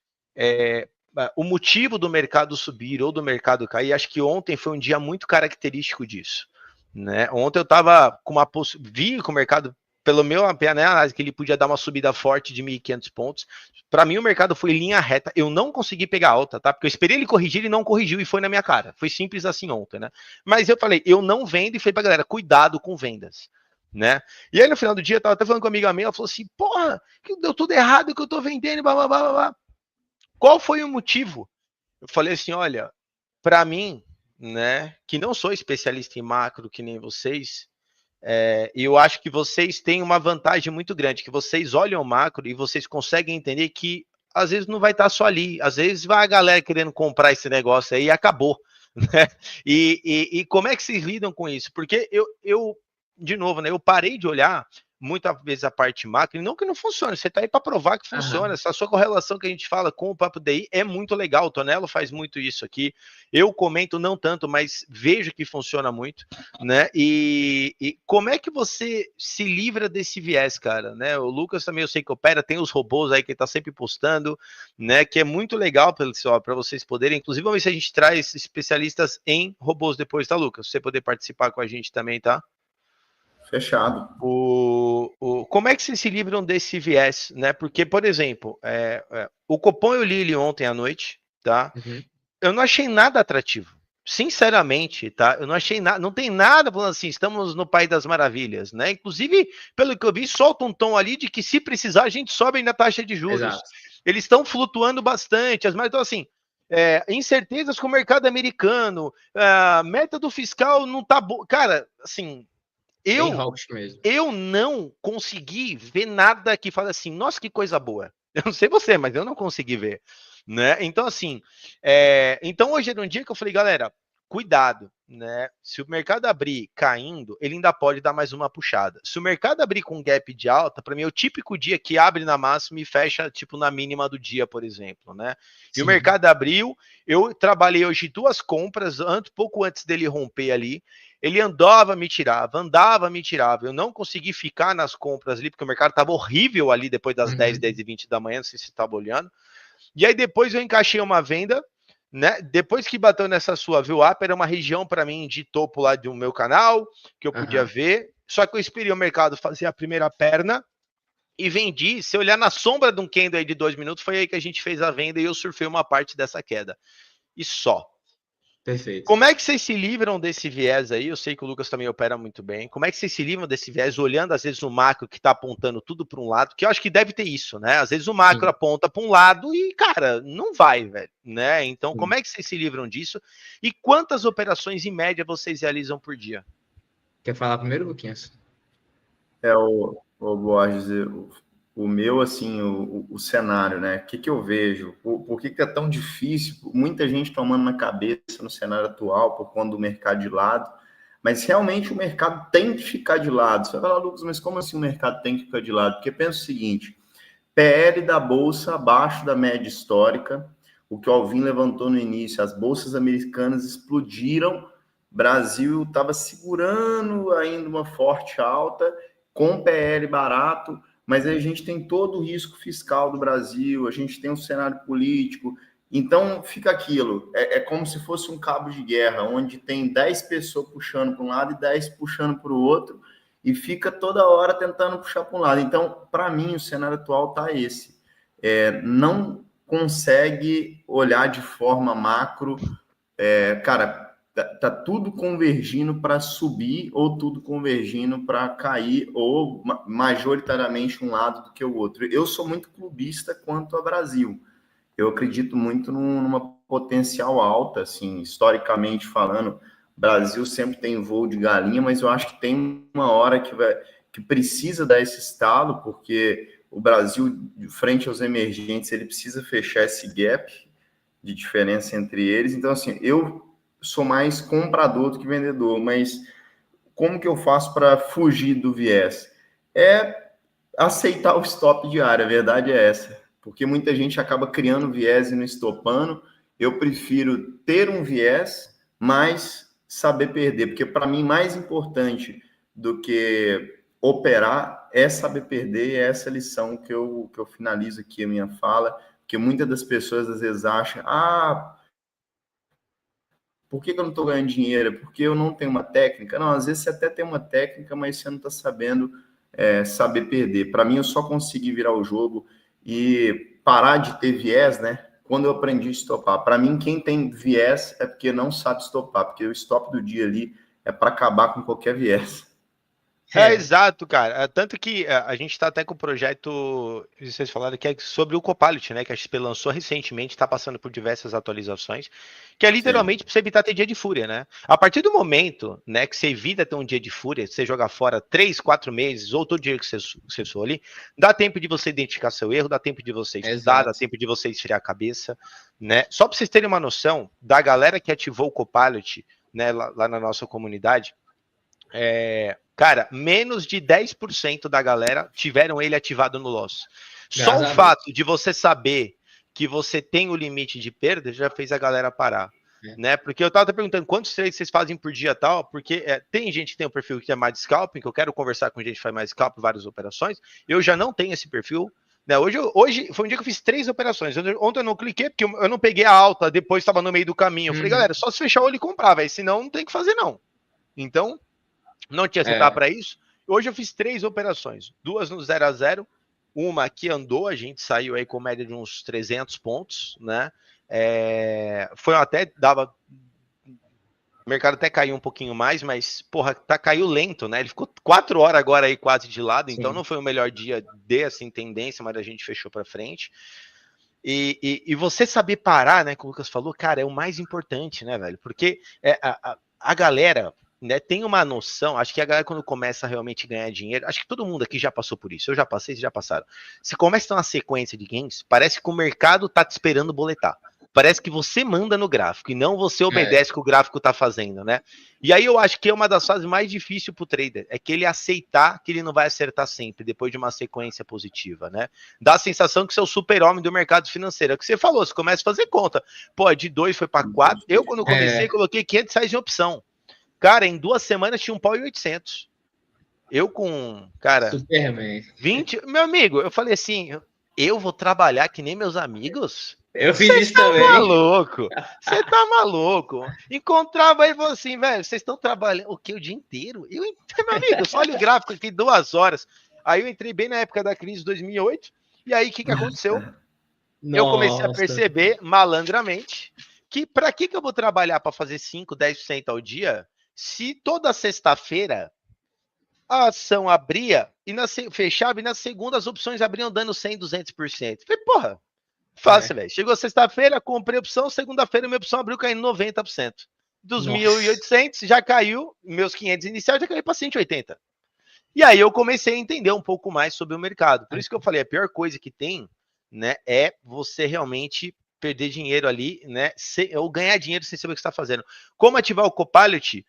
o motivo do mercado subir ou do mercado cair, acho que ontem foi um dia muito característico disso, né? Ontem eu tava com vi que o mercado, pelo meu análise, que ele podia dar uma subida forte de 1.500 pontos. Para mim, o mercado foi linha reta. Eu não consegui pegar alta, tá? Porque eu esperei ele corrigir, ele não corrigiu e foi na minha cara. Foi simples assim ontem, né? Mas eu falei, eu não vendo e falei pra galera, cuidado com vendas, né? E aí, no final do dia, eu tava até falando com uma amiga minha, ela falou assim, porra, que deu tudo errado que eu tô vendendo, blá, blá, blá, blá. Qual foi o motivo? Eu falei assim, olha, para mim, né, que não sou especialista em macro que nem vocês, e eu acho que vocês têm uma vantagem muito grande, que vocês olham o macro e vocês conseguem entender que às vezes não vai estar só ali, às vezes vai a galera querendo comprar esse negócio aí e acabou, né? E como é que vocês lidam com isso? Porque eu de novo, né, eu parei de olhar muitas vezes a parte macro, e não que não funcione, você tá aí para provar que funciona, essa sua correlação que a gente fala com o Papo DI é muito legal, o Tonelo faz muito isso aqui, eu comento não tanto, mas vejo que funciona muito, né, e como é que você se livra desse viés, cara, né, o Lucas também eu sei que opera, tem os robôs aí que ele tá sempre postando, né, que é muito legal para vocês poderem, inclusive vamos ver se a gente traz especialistas em robôs depois, tá, Lucas, pra você poder participar com a gente também, tá? Fechado. Como é que vocês se livram desse viés, né? Porque, por exemplo, o Copom eu li ele ontem à noite, tá? Uhum. Eu não achei nada atrativo. Sinceramente, tá? Eu não achei nada, não tem nada falando assim, estamos no País das Maravilhas, né? Inclusive, pelo que eu vi, solta um tom ali de que se precisar, a gente sobe na taxa de juros. Exato. Eles estão flutuando bastante, mas então assim. Incertezas com o mercado americano, método fiscal não tá bom. Cara, assim. Eu não consegui ver nada que fala assim, nossa, que coisa boa. Eu não sei você, mas eu não consegui ver, né? Então, assim, então hoje era um dia que eu falei, galera, cuidado, né? Se o mercado abrir caindo, ele ainda pode dar mais uma puxada. Se o mercado abrir com gap de alta, para mim é o típico dia que abre na máxima e fecha, tipo, na mínima do dia, por exemplo, né? Sim. E o mercado abriu, eu trabalhei hoje 2 compras, pouco antes dele romper ali, ele andava, me tirava, eu não consegui ficar nas compras ali, porque o mercado estava horrível ali depois das 10 e 20 da manhã, não sei se você estava olhando, e aí depois eu encaixei uma venda, né? Depois que bateu nessa sua VWAP, era uma região para mim de topo lá do meu canal, que eu podia ver, só que eu esperei o mercado fazer a primeira perna, e vendi, se olhar na sombra de um candle aí de 2 minutos, foi aí que a gente fez a venda e eu surfei uma parte dessa queda, e só. Perfeito. Como é que vocês se livram desse viés aí? Eu sei que o Lucas também opera muito bem. Como é que vocês se livram desse viés, olhando às vezes o macro que está apontando tudo para um lado? Que eu acho que deve ter isso, né? Às vezes o macro aponta para um lado e, cara, não vai, velho, né? Então, como é que vocês se livram disso? E quantas operações em média vocês realizam por dia? Quer falar primeiro, Luquinhas? O Borges, o meu, assim, o cenário, né? O que eu vejo? Por que é tão difícil? Muita gente tomando na cabeça no cenário atual, por conta do mercado de lado, mas realmente o mercado tem que ficar de lado. Você vai falar, Lucas, mas como assim o mercado tem que ficar de lado? Porque pensa o seguinte, PL da Bolsa abaixo da média histórica, o que o Alvin levantou no início, as bolsas americanas explodiram, Brasil estava segurando ainda uma forte alta, com PL barato, mas aí a gente tem todo o risco fiscal do Brasil, a gente tem um cenário político, então fica aquilo, é como se fosse um cabo de guerra, onde tem 10 pessoas puxando para um lado e 10 puxando para o outro, e fica toda hora tentando puxar para um lado. Então, para mim, o cenário atual está esse. Não consegue olhar de forma macro, cara, tá tudo convergindo para subir ou tudo convergindo para cair, ou majoritariamente um lado do que o outro. Eu sou muito clubista quanto ao Brasil. Eu acredito muito numa potencial alta, assim, historicamente falando. Brasil sempre tem voo de galinha, mas eu acho que tem uma hora que precisa dar esse estalo, porque o Brasil, frente aos emergentes, ele precisa fechar esse gap de diferença entre eles. Então, assim, eu sou mais comprador do que vendedor, mas como que eu faço para fugir do viés? É aceitar o stop diário, a verdade é essa, porque muita gente acaba criando viés e não estopando. Eu prefiro ter um viés, mas saber perder, porque para mim mais importante do que operar é saber perder, e é essa lição que eu finalizo aqui a minha fala, que muitas das pessoas às vezes acham, por que eu não estou ganhando dinheiro? Porque eu não tenho uma técnica? Não, às vezes você até tem uma técnica, mas você não está sabendo saber perder. Para mim, eu só consegui virar o jogo e parar de ter viés, né? Quando eu aprendi a estopar. Para mim, quem tem viés é porque não sabe estopar, porque o stop do dia ali é para acabar com qualquer viés. Exato, cara. Tanto que a gente está até com o projeto, vocês falaram, que é sobre o Copilot, né? Que a XP lançou recentemente, está passando por diversas atualizações, que é literalmente para você evitar ter dia de fúria, né? A partir do momento, né, que você evita ter um dia de fúria, você joga fora 3, 4 meses, ou todo dia que você for ali, dá tempo de você identificar seu erro, dá tempo de você estudar, dá tempo de você esfriar a cabeça, né? Só para vocês terem uma noção, da galera que ativou o Copilot, né, lá na nossa comunidade, cara, menos de 10% da galera tiveram ele ativado no loss. Só o fato de você saber que você tem o limite de perda já fez a galera parar, né? Porque eu tava até perguntando quantos trades vocês fazem por dia tal, porque tem gente que tem um perfil que é mais de scalping, que eu quero conversar com gente que faz mais scalping, várias operações. Eu já não tenho esse perfil, né? Hoje foi um dia que eu fiz 3 operações. Ontem eu não cliquei porque eu não peguei a alta, depois estava no meio do caminho. Eu falei, galera, só se fechar o olho e comprar, velho, senão não tem o que fazer não. Então, não tinha setup para isso. Hoje eu fiz 3 operações. 2 no 0 a 0, uma que andou, a gente saiu aí com média de uns 300 pontos, né? Foi até, dava... O mercado até caiu um pouquinho mais, mas, porra, caiu lento, né? Ele ficou 4 horas agora aí quase de lado, então não foi o melhor dia de, assim, tendência, mas a gente fechou para frente. E você saber parar, né, como o Lucas falou, cara, é o mais importante, né, velho? Porque a galera... né, tem uma noção, acho que a galera quando começa a realmente ganhar dinheiro, acho que todo mundo aqui já passou por isso, eu já passei, vocês já passaram. Você começa a ter uma sequência de gains, parece que o mercado tá te esperando boletar. Parece que você manda no gráfico e não você obedece o que o gráfico tá fazendo, né? E aí eu acho que é uma das fases mais difíceis pro trader, é que ele aceitar que ele não vai acertar sempre, depois de uma sequência positiva, né? Dá a sensação que você é o super-homem do mercado financeiro, é o que você falou, você começa a fazer conta. Pô, de 2 foi para 4, eu quando comecei coloquei 500 reais em opção. Cara, em 2 semanas tinha um pau e 800. Eu com, cara, Superman. 20... Meu amigo, eu falei assim, eu vou trabalhar que nem meus amigos? Eu fiz isso também. Maluco? Você tá maluco? Encontrava aí e falou assim, velho, vocês estão trabalhando o quê? O dia inteiro? Meu amigo, só olha o gráfico aqui, 2 horas. Aí eu entrei bem na época da crise de 2008, e aí o que aconteceu? Eu comecei a perceber, malandramente, que para que eu vou trabalhar para fazer 5, 10% ao dia, se toda sexta-feira a ação abria e fechava e na segunda as opções abriam dando 100, 200%. Falei, porra, fácil, velho. Chegou sexta-feira, comprei opção, segunda-feira minha opção abriu caindo 90%. Dos 1.800 já caiu, meus 500 iniciais já caiu para 180. E aí eu comecei a entender um pouco mais sobre o mercado. Por isso que eu falei, a pior coisa que tem, né, é você realmente perder dinheiro ali, né, ou ganhar dinheiro sem saber o que está fazendo. Como ativar o Copilot?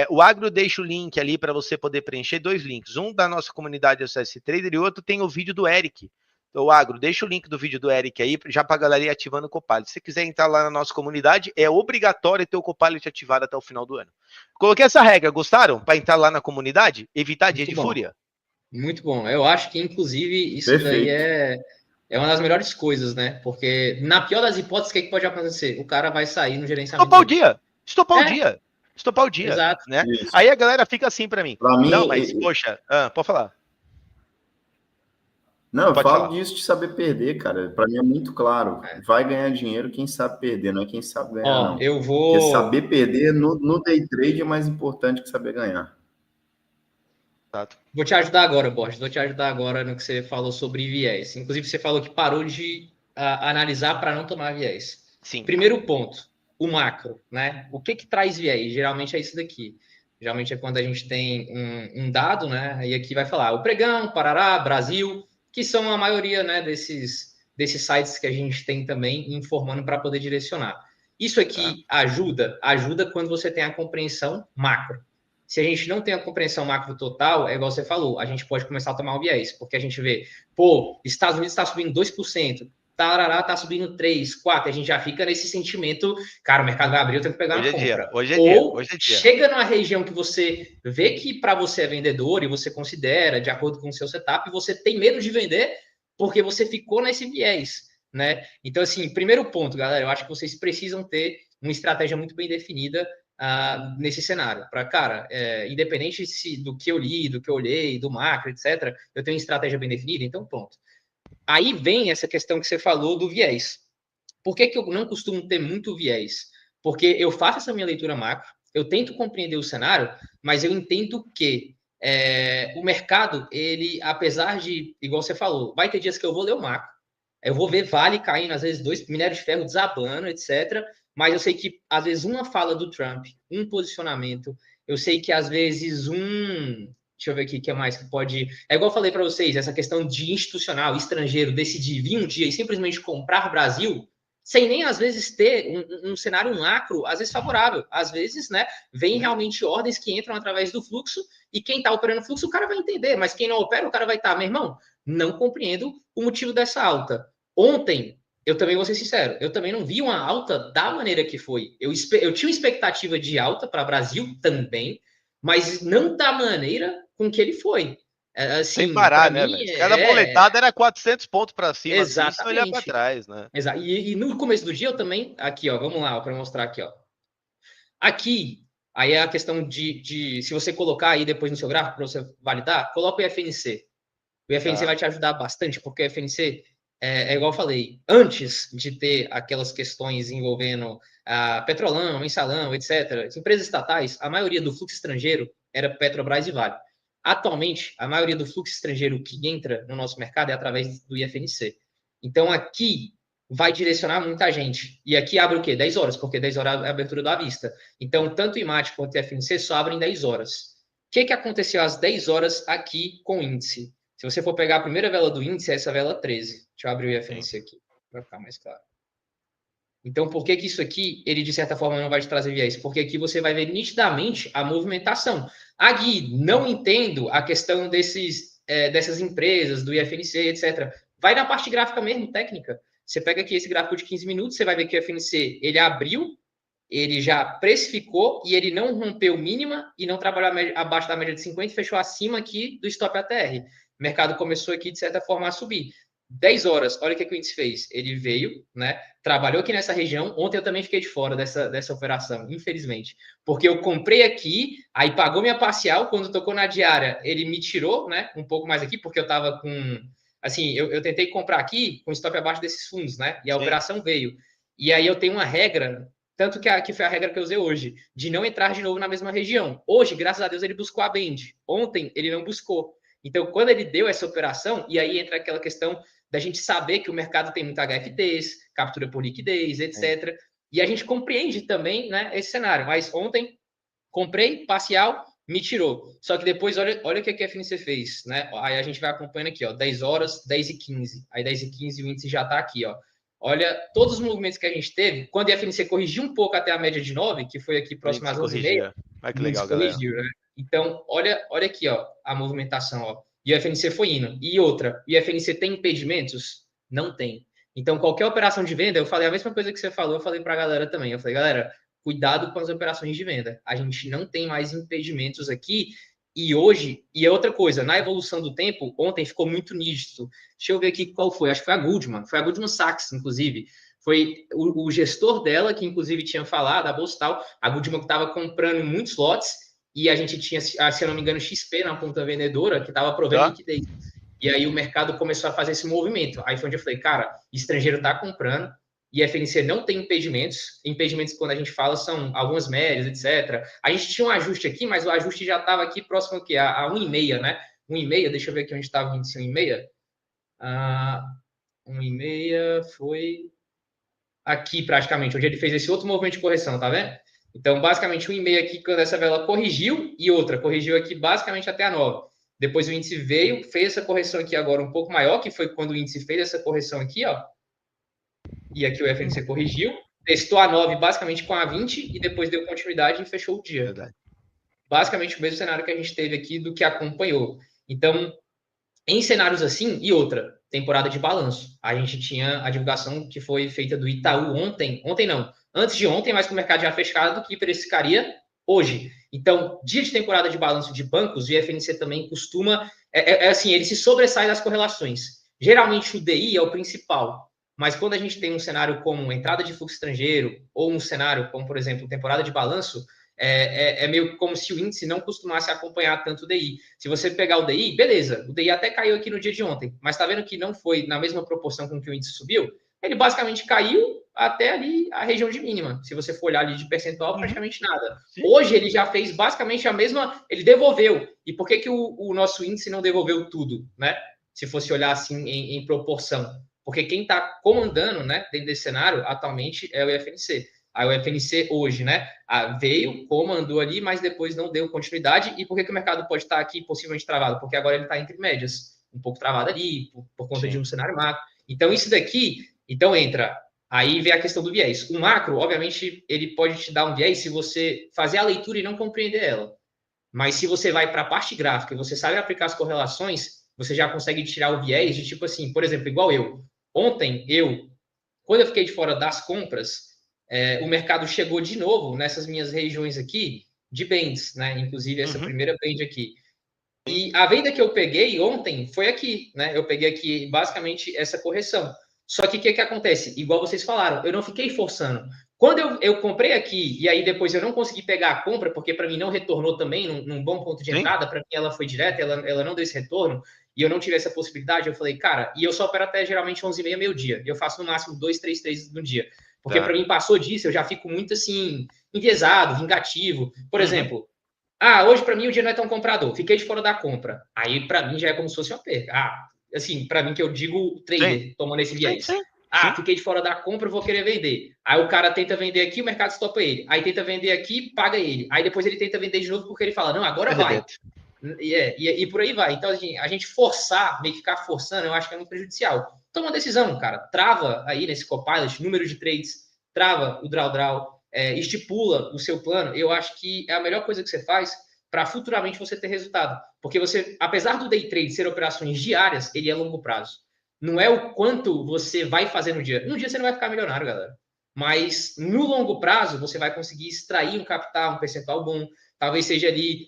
O Agro deixa o link ali para você poder preencher 2 links. Um da nossa comunidade CS Trader e outro tem o vídeo do Eric, Ô, Agro, deixa o link do vídeo do Eric aí, já pra galera ir ativando o Copilot. Se você quiser entrar lá na nossa comunidade, é obrigatório ter o Copilot ativado até o final do ano. Coloquei essa regra, gostaram? Pra entrar lá na comunidade? Evitar dia de fúria? Muito bom. Eu acho que, inclusive, isso Perfeito. daí é uma das melhores coisas, né? Porque, na pior das hipóteses, o que pode acontecer? O cara vai sair no gerenciamento. Estopar o dia. Estopar o dia. Exato. Né? Isso. Aí a galera fica assim pra mim. Pra mim, não, mas, poxa, pode falar. Não, eu Pode falo falar. disso de saber perder, cara. Pra mim é muito claro. Vai ganhar dinheiro quem sabe perder, não é quem sabe ganhar, Ó, não. eu vou... Porque saber perder no day trade é mais importante que saber ganhar. Vou te ajudar agora, Borges. Vou te ajudar agora no que você falou sobre viés. Inclusive, você falou que parou de analisar para não tomar viés. Sim. Primeiro ponto, o macro, né? O que traz viés? Geralmente é isso daqui. Geralmente é quando a gente tem um dado, né? E aqui vai falar o Pregão, Parará, Brasil, que são a maioria, né, desses sites que a gente tem também informando para poder direcionar. Isso aqui ajuda quando você tem a compreensão macro. Se a gente não tem a compreensão macro total, é igual você falou, a gente pode começar a tomar um viés, porque a gente vê, Estados Unidos está subindo 2%, Tarará está subindo 3%, 4%, a gente já fica nesse sentimento, cara, o mercado vai abrir, eu tenho que pegar uma compra. Hoje é dia. Chega numa região que você vê que para você é vendedor e você considera de acordo com o seu setup, e você tem medo de vender porque você ficou nesse viés, né? Então, assim, primeiro ponto, galera, eu acho que vocês precisam ter uma estratégia muito bem definida nesse cenário. Para, cara, independente do que eu li, do que eu olhei, do macro, etc., eu tenho uma estratégia bem definida, então pronto. Aí vem essa questão que você falou do viés. Por que eu não costumo ter muito viés? Porque eu faço essa minha leitura macro, eu tento compreender o cenário, mas eu entendo que o mercado, ele, apesar de, igual você falou, vai ter dias que eu vou ler o macro, eu vou ver Vale caindo, às vezes 2 minério de ferro desabando, etc., mas eu sei que, às vezes, uma fala do Trump, um posicionamento, eu sei que, às vezes, deixa eu ver aqui o que é mais que pode... É igual eu falei para vocês, essa questão de institucional, estrangeiro, decidir vir um dia e simplesmente comprar Brasil, sem nem, às vezes, ter um cenário macro, às vezes, favorável. Às vezes, né, vem realmente ordens que entram através do fluxo e quem está operando o fluxo, o cara vai entender, mas quem não opera, o cara vai estar, meu irmão, não compreendo o motivo dessa alta. Ontem, eu também vou ser sincero, eu também não vi uma alta da maneira que foi. Eu tinha uma expectativa de alta para o Brasil também, mas não da maneira com que ele foi. Assim, sem parar, né, velho? Cada boletada era 400 pontos para cima, exatamente. Assim, olhar para trás, né? Exato. E no começo do dia eu também, aqui, ó, vamos lá, para mostrar aqui, ó. Aqui, aí é a questão de se você colocar aí depois no seu gráfico para você validar, coloca o IFNC. O IFNC vai te ajudar bastante, porque o IFNC igual eu falei, antes de ter aquelas questões envolvendo Petrolão, Mensalão, etc., as empresas estatais, a maioria do fluxo estrangeiro era Petrobras e Vale. Atualmente, a maioria do fluxo estrangeiro que entra no nosso mercado é através do IFNC. Então, aqui vai direcionar muita gente. E aqui abre o quê? 10 horas, porque 10 horas é a abertura da vista. Então, tanto o IMAT quanto o IFNC só abrem 10 horas. O que aconteceu às 10 horas aqui com o índice? Se você for pegar a primeira vela do índice, é essa vela 13. Deixa eu abrir o IFNC aqui, para ficar mais claro. Então, por que isso aqui, ele de certa forma não vai te trazer viés? Porque aqui você vai ver nitidamente a movimentação. Gui, não entendo a questão dessas empresas, do IFNC, etc. Vai na parte gráfica mesmo, técnica. Você pega aqui esse gráfico de 15 minutos, você vai ver que o IFNC, ele abriu, ele já precificou e ele não rompeu mínima e não trabalhou abaixo da média de 50 e fechou acima aqui do stop ATR. O mercado começou aqui, de certa forma, a subir. 10 horas, olha o que o índice fez. Ele veio, né? Trabalhou aqui nessa região. Ontem eu também fiquei de fora dessa operação, infelizmente. Porque eu comprei aqui, aí pagou minha parcial. Quando tocou na diária, ele me tirou, né? Um pouco mais aqui, porque eu estava com... Assim, eu tentei comprar aqui com stop abaixo desses fundos, né? E a operação veio. E aí eu tenho uma regra, tanto que foi a regra que eu usei hoje, de não entrar de novo na mesma região. Hoje, graças a Deus, ele buscou a band. Ontem, ele não buscou. Então, quando ele deu essa operação, e aí entra aquela questão da gente saber que o mercado tem muito HFTs, captura por liquidez, etc. E a gente compreende também, né, esse cenário. Mas ontem, comprei, parcial, me tirou. Só que depois, olha o que a FNC fez, né? Aí a gente vai acompanhando aqui, ó, 10 horas, 10h15. Aí 10h15 o índice já está aqui, ó. Olha todos os movimentos que a gente teve. Quando a FNC corrigiu um pouco até a média de 9, que foi aqui próximo às 11h30. Olha que legal, galera. Né? Então, olha aqui, ó, a movimentação, ó. e o FNC foi indo. E outra, e o FNC tem impedimentos? Não tem. Então, qualquer operação de venda, eu falei a mesma coisa que você falou, eu falei para a galera também. Eu falei, galera, cuidado com as operações de venda. A gente não tem mais impedimentos aqui. E hoje, e é outra coisa, na evolução do tempo, ontem ficou muito nítido. Deixa eu ver aqui qual foi. Acho que foi a Goldman. Foi a Goldman Sachs, inclusive. Foi o gestor dela, que inclusive tinha falado, a Bolsa tal, a Goldman que estava comprando muitos lotes, e a gente tinha, se eu não me engano, XP na ponta vendedora, que estava provendo liquidez. E aí o mercado começou a fazer esse movimento. Aí foi onde eu falei, cara, estrangeiro está comprando, e a FNC não tem impedimentos. Impedimentos, quando a gente fala, são algumas médias, etc. A gente tinha um ajuste aqui, mas o ajuste já estava aqui próximo ao quê? A 1,5, né? 1,5, deixa eu ver aqui onde estava o índice 1,5. 1,5 foi aqui praticamente, onde ele fez esse outro movimento de correção, tá vendo? Então, basicamente, 1,5 aqui, quando essa vela corrigiu, e outra, corrigiu aqui basicamente até a 9. Depois o índice veio, fez essa correção aqui agora um pouco maior, que foi quando o índice fez essa correção aqui, ó. E aqui o FNC corrigiu, testou a 9 basicamente com a 20, e depois deu continuidade e fechou o dia. Verdade. Basicamente o mesmo cenário que a gente teve aqui do que acompanhou. Então, em cenários assim, e outra, temporada de balanço. A gente tinha a divulgação que foi feita do Itaú ontem não, antes de ontem, mas com o mercado já fechado, que precificaria hoje. Então, dia de temporada de balanço de bancos, o FNC também costuma, assim, ele se sobressai das correlações. Geralmente o DI é o principal, mas quando a gente tem um cenário como entrada de fluxo estrangeiro, ou um cenário como, por exemplo, temporada de balanço, é meio como se o índice não costumasse acompanhar tanto o DI. Se você pegar o DI, beleza, o DI até caiu aqui no dia de ontem, mas está vendo que não foi na mesma proporção com que o índice subiu? Ele basicamente caiu até ali a região de mínima. Se você for olhar ali de percentual, praticamente nada. Sim. Hoje ele já fez basicamente a mesma, ele devolveu. E por que o nosso índice não devolveu tudo, né? Se fosse olhar assim em proporção. Porque quem está comandando, né, dentro desse cenário atualmente é o FNC. Aí o FNC hoje, né, veio, comandou ali, mas depois não deu continuidade. E por que o mercado pode estar aqui possivelmente travado? Porque agora ele está entre médias, um pouco travado ali, por conta de um cenário macro. Então, isso daqui, então entra, aí vem a questão do viés. O macro, obviamente, ele pode te dar um viés se você fazer a leitura e não compreender ela. Mas se você vai para a parte gráfica e você sabe aplicar as correlações, você já consegue tirar o viés de tipo assim, por exemplo, igual eu. Ontem, quando eu fiquei de fora das compras, o mercado chegou de novo nessas minhas regiões aqui de bands, né? Inclusive essa primeira band aqui. E a venda que eu peguei ontem foi aqui, né? Eu peguei aqui basicamente essa correção. Só que o que acontece? Igual vocês falaram, eu não fiquei forçando. Quando eu comprei aqui e aí depois eu não consegui pegar a compra, porque para mim não retornou também num bom ponto de entrada, para mim ela foi direta, ela não deu esse retorno, e eu não tive essa possibilidade, eu falei, cara, e eu só opero até geralmente 11h30, meio-dia. Eu faço no máximo 2, 3 trades no dia. Porque para mim passou disso, eu já fico muito assim, enviesado, vingativo. Por exemplo, hoje para mim o dia não é tão comprador, fiquei de fora da compra. Aí para mim já é como se fosse uma perca. Assim, para mim que eu digo trader, tomando esse viés. Fiquei de fora da compra, vou querer vender. Aí o cara tenta vender aqui, o mercado estopa ele. Aí tenta vender aqui, paga ele. Aí depois ele tenta vender de novo porque ele fala, não, agora vai. E por aí vai. Então, a gente forçar, meio que ficar forçando, eu acho que é muito prejudicial. Toma uma decisão, cara. Trava aí nesse Copilot, número de trades, trava o drawdown, estipula o seu plano. Eu acho que é a melhor coisa que você faz para futuramente você ter resultado. Porque você, apesar do day trade ser operações diárias, ele é longo prazo. Não é o quanto você vai fazer no dia. No dia você não vai ficar milionário, galera. Mas no longo prazo, você vai conseguir extrair um capital, um percentual bom. Talvez seja ali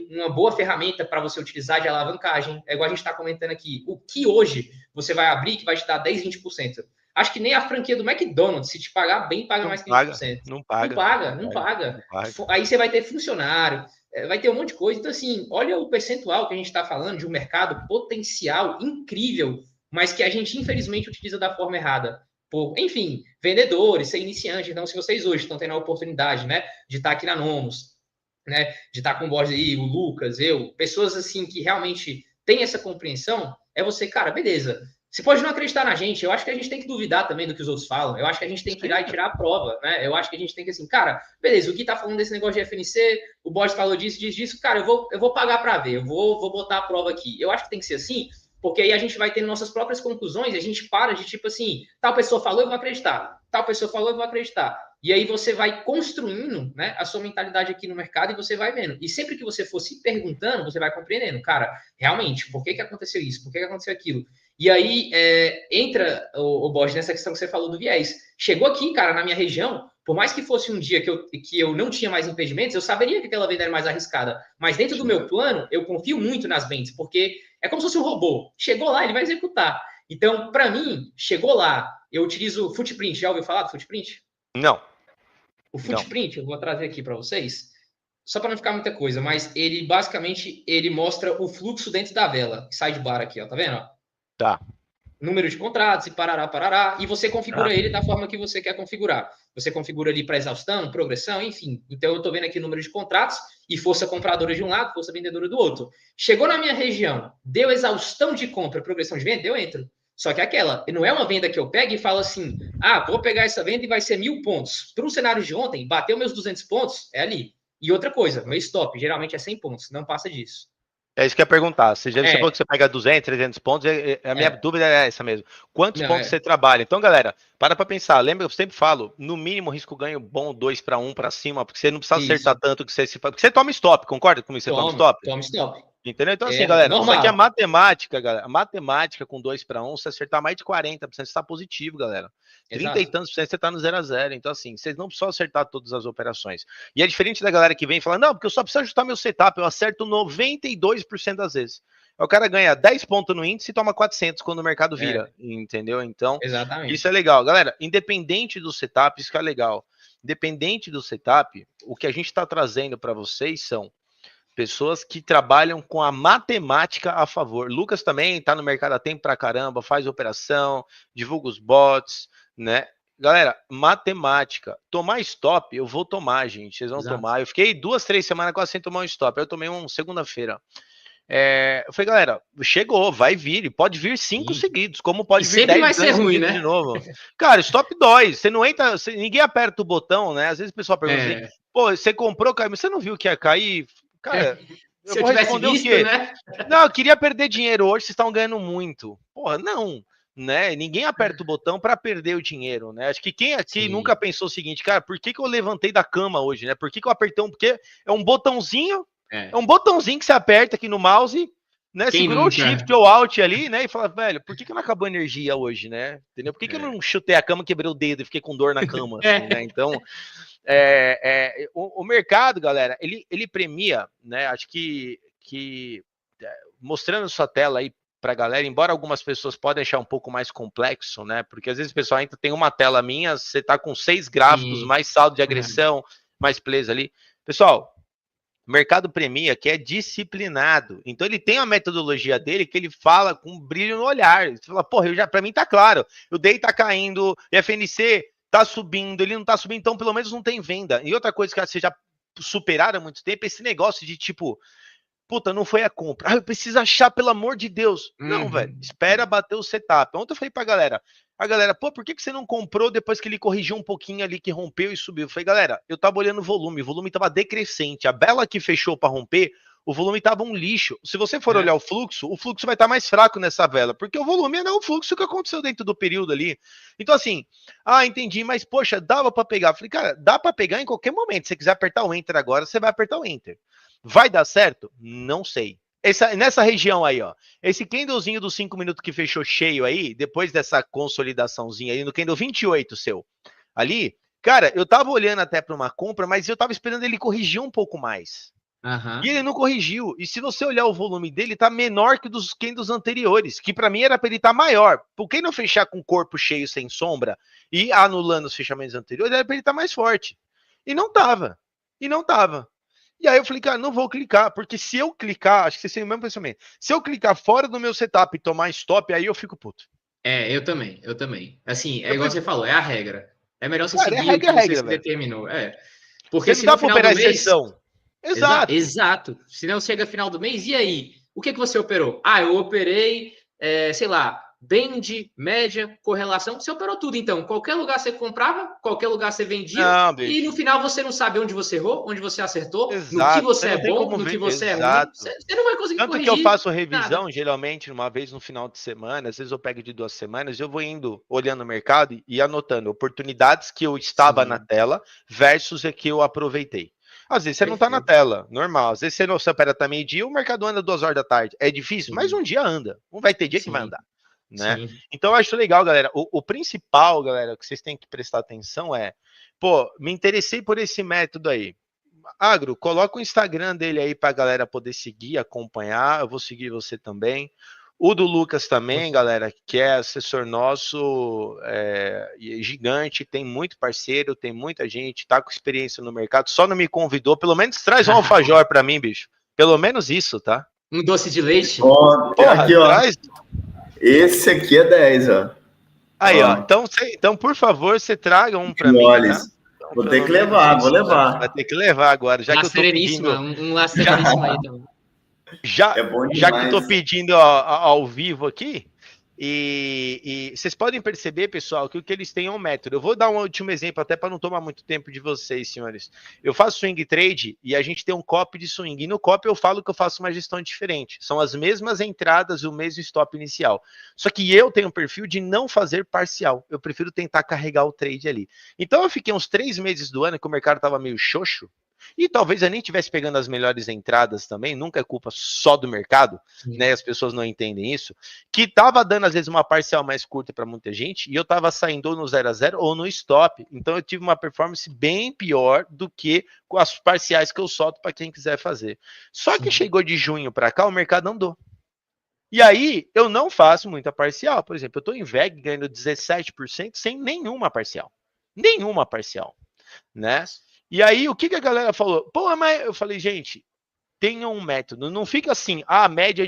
uma boa ferramenta para você utilizar de alavancagem. É igual a gente está comentando aqui. O que hoje você vai abrir que vai te dar 10%, 20%? Acho que nem a franquia do McDonald's, se te pagar bem, paga mais que 20%. Não paga. Aí você vai ter funcionário, vai ter um monte de coisa. Então, assim, olha o percentual que a gente está falando de um mercado potencial incrível, mas que a gente, infelizmente, utiliza da forma errada. Enfim, vendedores, ser iniciante. Então, se vocês hoje estão tendo a oportunidade, né, de estar aqui na Nomos, né, de estar com o Borges aí, o Lucas, pessoas assim que realmente têm essa compreensão, você, cara, beleza. Você pode não acreditar na gente, eu acho que a gente tem que duvidar também do que os outros falam, eu acho que a gente tem que ir lá e tirar a prova, né? Eu acho que a gente tem que, assim, cara, beleza, o Gui tá falando desse negócio de FNC, o Borges falou disso, disso, cara, eu vou pagar para ver, eu vou botar a prova aqui. Eu acho que tem que ser assim, porque aí a gente vai tendo nossas próprias conclusões e a gente para de, tipo assim, tal pessoa falou, eu vou acreditar, tal pessoa falou, eu vou acreditar. E aí você vai construindo, né, a sua mentalidade aqui no mercado e você vai vendo. E sempre que você for se perguntando, você vai compreendendo, cara, realmente, por que aconteceu isso? Por que aconteceu aquilo? E aí entra, o Borges, nessa questão que você falou do viés. Chegou aqui, cara, na minha região, por mais que fosse um dia que eu não tinha mais impedimentos, eu saberia que aquela venda era mais arriscada. Mas dentro do meu plano, eu confio muito nas vendas, porque é como se fosse um robô. Chegou lá, ele vai executar. Então, para mim, chegou lá, eu utilizo o Footprint. Já ouviu falar do Footprint? Não. O Footprint, eu vou trazer aqui para vocês, só para não ficar muita coisa, mas ele basicamente ele mostra o fluxo dentro da vela, sidebar aqui, ó, tá vendo? Tá. Número de contratos e parará, e você configura ele da forma que você quer configurar. Você configura ali para exaustão, progressão, enfim. Então eu estou vendo aqui o número de contratos e força compradora de um lado, força vendedora do outro. Chegou na minha região, deu exaustão de compra, progressão de venda, eu entro. Só que aquela, não é uma venda que eu pego e falo assim, vou pegar essa venda e vai ser 1.000 pontos. Para um cenário de ontem, bateu meus 200 pontos, é ali. E outra coisa, meu stop geralmente é 100 pontos, não passa disso. É isso que eu ia perguntar. Você falou que você pega 200, 300 pontos, a minha dúvida é essa mesmo. Quantos pontos você trabalha? Então, galera, para pensar. Lembra que eu sempre falo, no mínimo risco-ganho bom 2 para 1 para cima, porque você não precisa acertar tanto que você se faz. Porque você toma stop, concorda comigo? Você toma stop? Toma stop. Entendeu? Então, assim, galera, normal. Isso aqui é matemática, galera. Matemática com 2 para 1, se acertar mais de 40%, você está positivo, galera. 30 e tantos por cento, você está no 0 a 0. Então, assim, vocês não precisam acertar todas as operações. E é diferente da galera que vem e fala, não, porque eu só preciso ajustar meu setup, eu acerto 92% das vezes. O cara ganha 10 pontos no índice e toma 400 quando o mercado vira, entendeu? Então, isso é legal. Galera, independente do setup, isso que é legal. Independente do setup, o que a gente está trazendo para vocês são pessoas que trabalham com a matemática a favor. Lucas também está no mercado há tempo pra caramba, faz operação, divulga os bots, né? Galera, matemática. Tomar stop, eu vou tomar, gente. Vocês vão tomar. Eu fiquei 2, 3 semanas quase sem tomar um stop. Eu tomei um segunda-feira. Eu falei, galera, chegou, vai vir. Pode vir 5 seguidos, como pode vir 10 sempre vai ser ruim, né? De novo. Cara, stop dói. Você não entra, ninguém aperta o botão, né? Às vezes o pessoal pergunta assim, pô, você comprou, cara, mas você não viu que ia cair? Cara, se eu tivesse visto, né? Não, eu queria perder dinheiro hoje, vocês estão ganhando muito. Porra, não, né? Ninguém aperta o botão para perder o dinheiro, né? Acho que quem aqui nunca pensou o seguinte, cara, por que eu levantei da cama hoje, né? Por que eu apertei porque é um botãozinho, é um botãozinho que você aperta aqui no mouse, né? Segurou o shift ou alt ali, né? E fala, velho, por que não acabou a energia hoje, né? Entendeu? Por que eu não chutei a cama, quebrei o dedo e fiquei com dor na cama, assim, né? Então, o mercado, galera, ele premia, né? Acho que mostrando sua tela aí para a galera, embora algumas pessoas podem achar um pouco mais complexo, né? Porque às vezes o pessoal ainda tem uma tela minha, você tá com 6 gráficos, mais saldo de agressão, mais plays ali. Pessoal, o mercado premia que é disciplinado. Então ele tem a metodologia dele que ele fala com brilho no olhar. Você fala, porra, para mim tá claro. O DEI tá caindo, o FNC tá subindo, ele não tá subindo, então pelo menos não tem venda. E outra coisa que vocês já superaram há muito tempo, esse negócio de tipo, puta, não foi a compra. Eu preciso achar, pelo amor de Deus. Não, velho, espera bater o setup. Ontem eu falei pra galera, pô, por que você não comprou depois que ele corrigiu um pouquinho ali, que rompeu e subiu? Eu falei, galera, eu tava olhando o volume tava decrescente. A bela que fechou para romper, o volume tava um lixo. Se você for olhar o fluxo vai estar mais fraco nessa vela, porque o volume não é o fluxo que aconteceu dentro do período ali. Então assim, entendi, mas poxa, dava para pegar. Eu falei, cara, dá para pegar em qualquer momento. Se você quiser apertar o Enter agora, você vai apertar o Enter. Vai dar certo? Não sei. Nessa região aí, ó, esse candlezinho dos 5 minutos que fechou cheio aí, depois dessa consolidaçãozinha aí, no candle 28 seu, ali, cara, eu tava olhando até para uma compra, mas eu tava esperando ele corrigir um pouco mais. E ele não corrigiu. E se você olhar o volume dele, tá menor que dos candles anteriores, que para mim era para ele estar maior. Por que não fechar com o corpo cheio sem sombra e anulando os fechamentos anteriores, era para ele estar mais forte. E não tava. E aí eu falei, cara, não vou clicar, porque se eu clicar, acho que vocês têm o mesmo pensamento, se eu clicar fora do meu setup e tomar stop, aí eu fico puto. Eu também. Assim, igual você falou, é a regra. É melhor você seguir o que você determinou. Porque se no final do mês... exceção. Exato. Senão chega final do mês, e aí? O que você operou? Eu operei, sei lá, bend, média, correlação, você operou tudo. Então, qualquer lugar você comprava, qualquer lugar você vendia, Não, e no final você não sabe onde você errou, onde você acertou, no que exato. você Não é tem bom, como no que ver. você é ruim, Exato. você não vai conseguir Tanto corrigir que eu faço nada. revisão, geralmente, uma vez no final de semana, às vezes eu pego de 2 semanas, eu vou indo, olhando o mercado e anotando oportunidades que eu estava Sim. na tela versus a que eu aproveitei. Às vezes você não tá na Perfeito. tela, normal. Às vezes você não opera até meio-dia, o mercado anda 2 horas da tarde. É difícil, mas Sim. um dia anda. Não vai ter dia que vai Sim. andar, né? Sim. Então eu acho legal, galera. O principal, galera, que vocês têm que prestar atenção é, pô, me interessei por esse método aí. Agro, coloca o Instagram dele aí pra galera poder seguir, acompanhar. Eu vou seguir você também. O do Lucas também, galera, que é assessor nosso, gigante, tem muito parceiro, tem muita gente, tá com experiência no mercado, só não me convidou, pelo menos traz um alfajor pra mim, bicho. Pelo menos isso, tá? Um doce de leite? Ó, Porra, aqui, ó. traz. Esse aqui é 10, ó. Aí, ó. Ó, Então, por favor, você traga um pra mim, tá? moles. Então, Vou ter pelo que menos levar, isso, vou né? Vai levar. ter que levar agora, já La que eu tô Sereníssima, pedindo. um La Sereníssima aí também. Já, É bom já que eu tô demais. pedindo ao vivo aqui, e vocês podem perceber, pessoal, que o que eles têm é um método. Eu vou dar um último exemplo, até para não tomar muito tempo de vocês, senhores. Eu faço swing trade e a gente tem um copy de swing. E no copy eu falo que eu faço uma gestão diferente. São as mesmas entradas, o mesmo stop inicial. Só que eu tenho um perfil de não fazer parcial. Eu prefiro tentar carregar o trade ali. Então eu fiquei uns 3 meses do ano que o mercado estava meio xoxo. E talvez eu nem estivesse pegando as melhores entradas também, nunca é culpa só do mercado, né? As pessoas não entendem isso. Que estava dando, às vezes, uma parcial mais curta para muita gente, e eu estava saindo ou no 0 a 0 ou no stop. Então eu tive uma performance bem pior do que com as parciais que eu solto para quem quiser fazer. Só que chegou de junho para cá, o mercado andou. E aí, eu não faço muita parcial. Por exemplo, eu estou em VEG ganhando 17% sem nenhuma parcial. Nenhuma parcial, né? E aí, o que a galera falou? Pô, mas eu falei, gente, tenha um método. Não fica assim, a média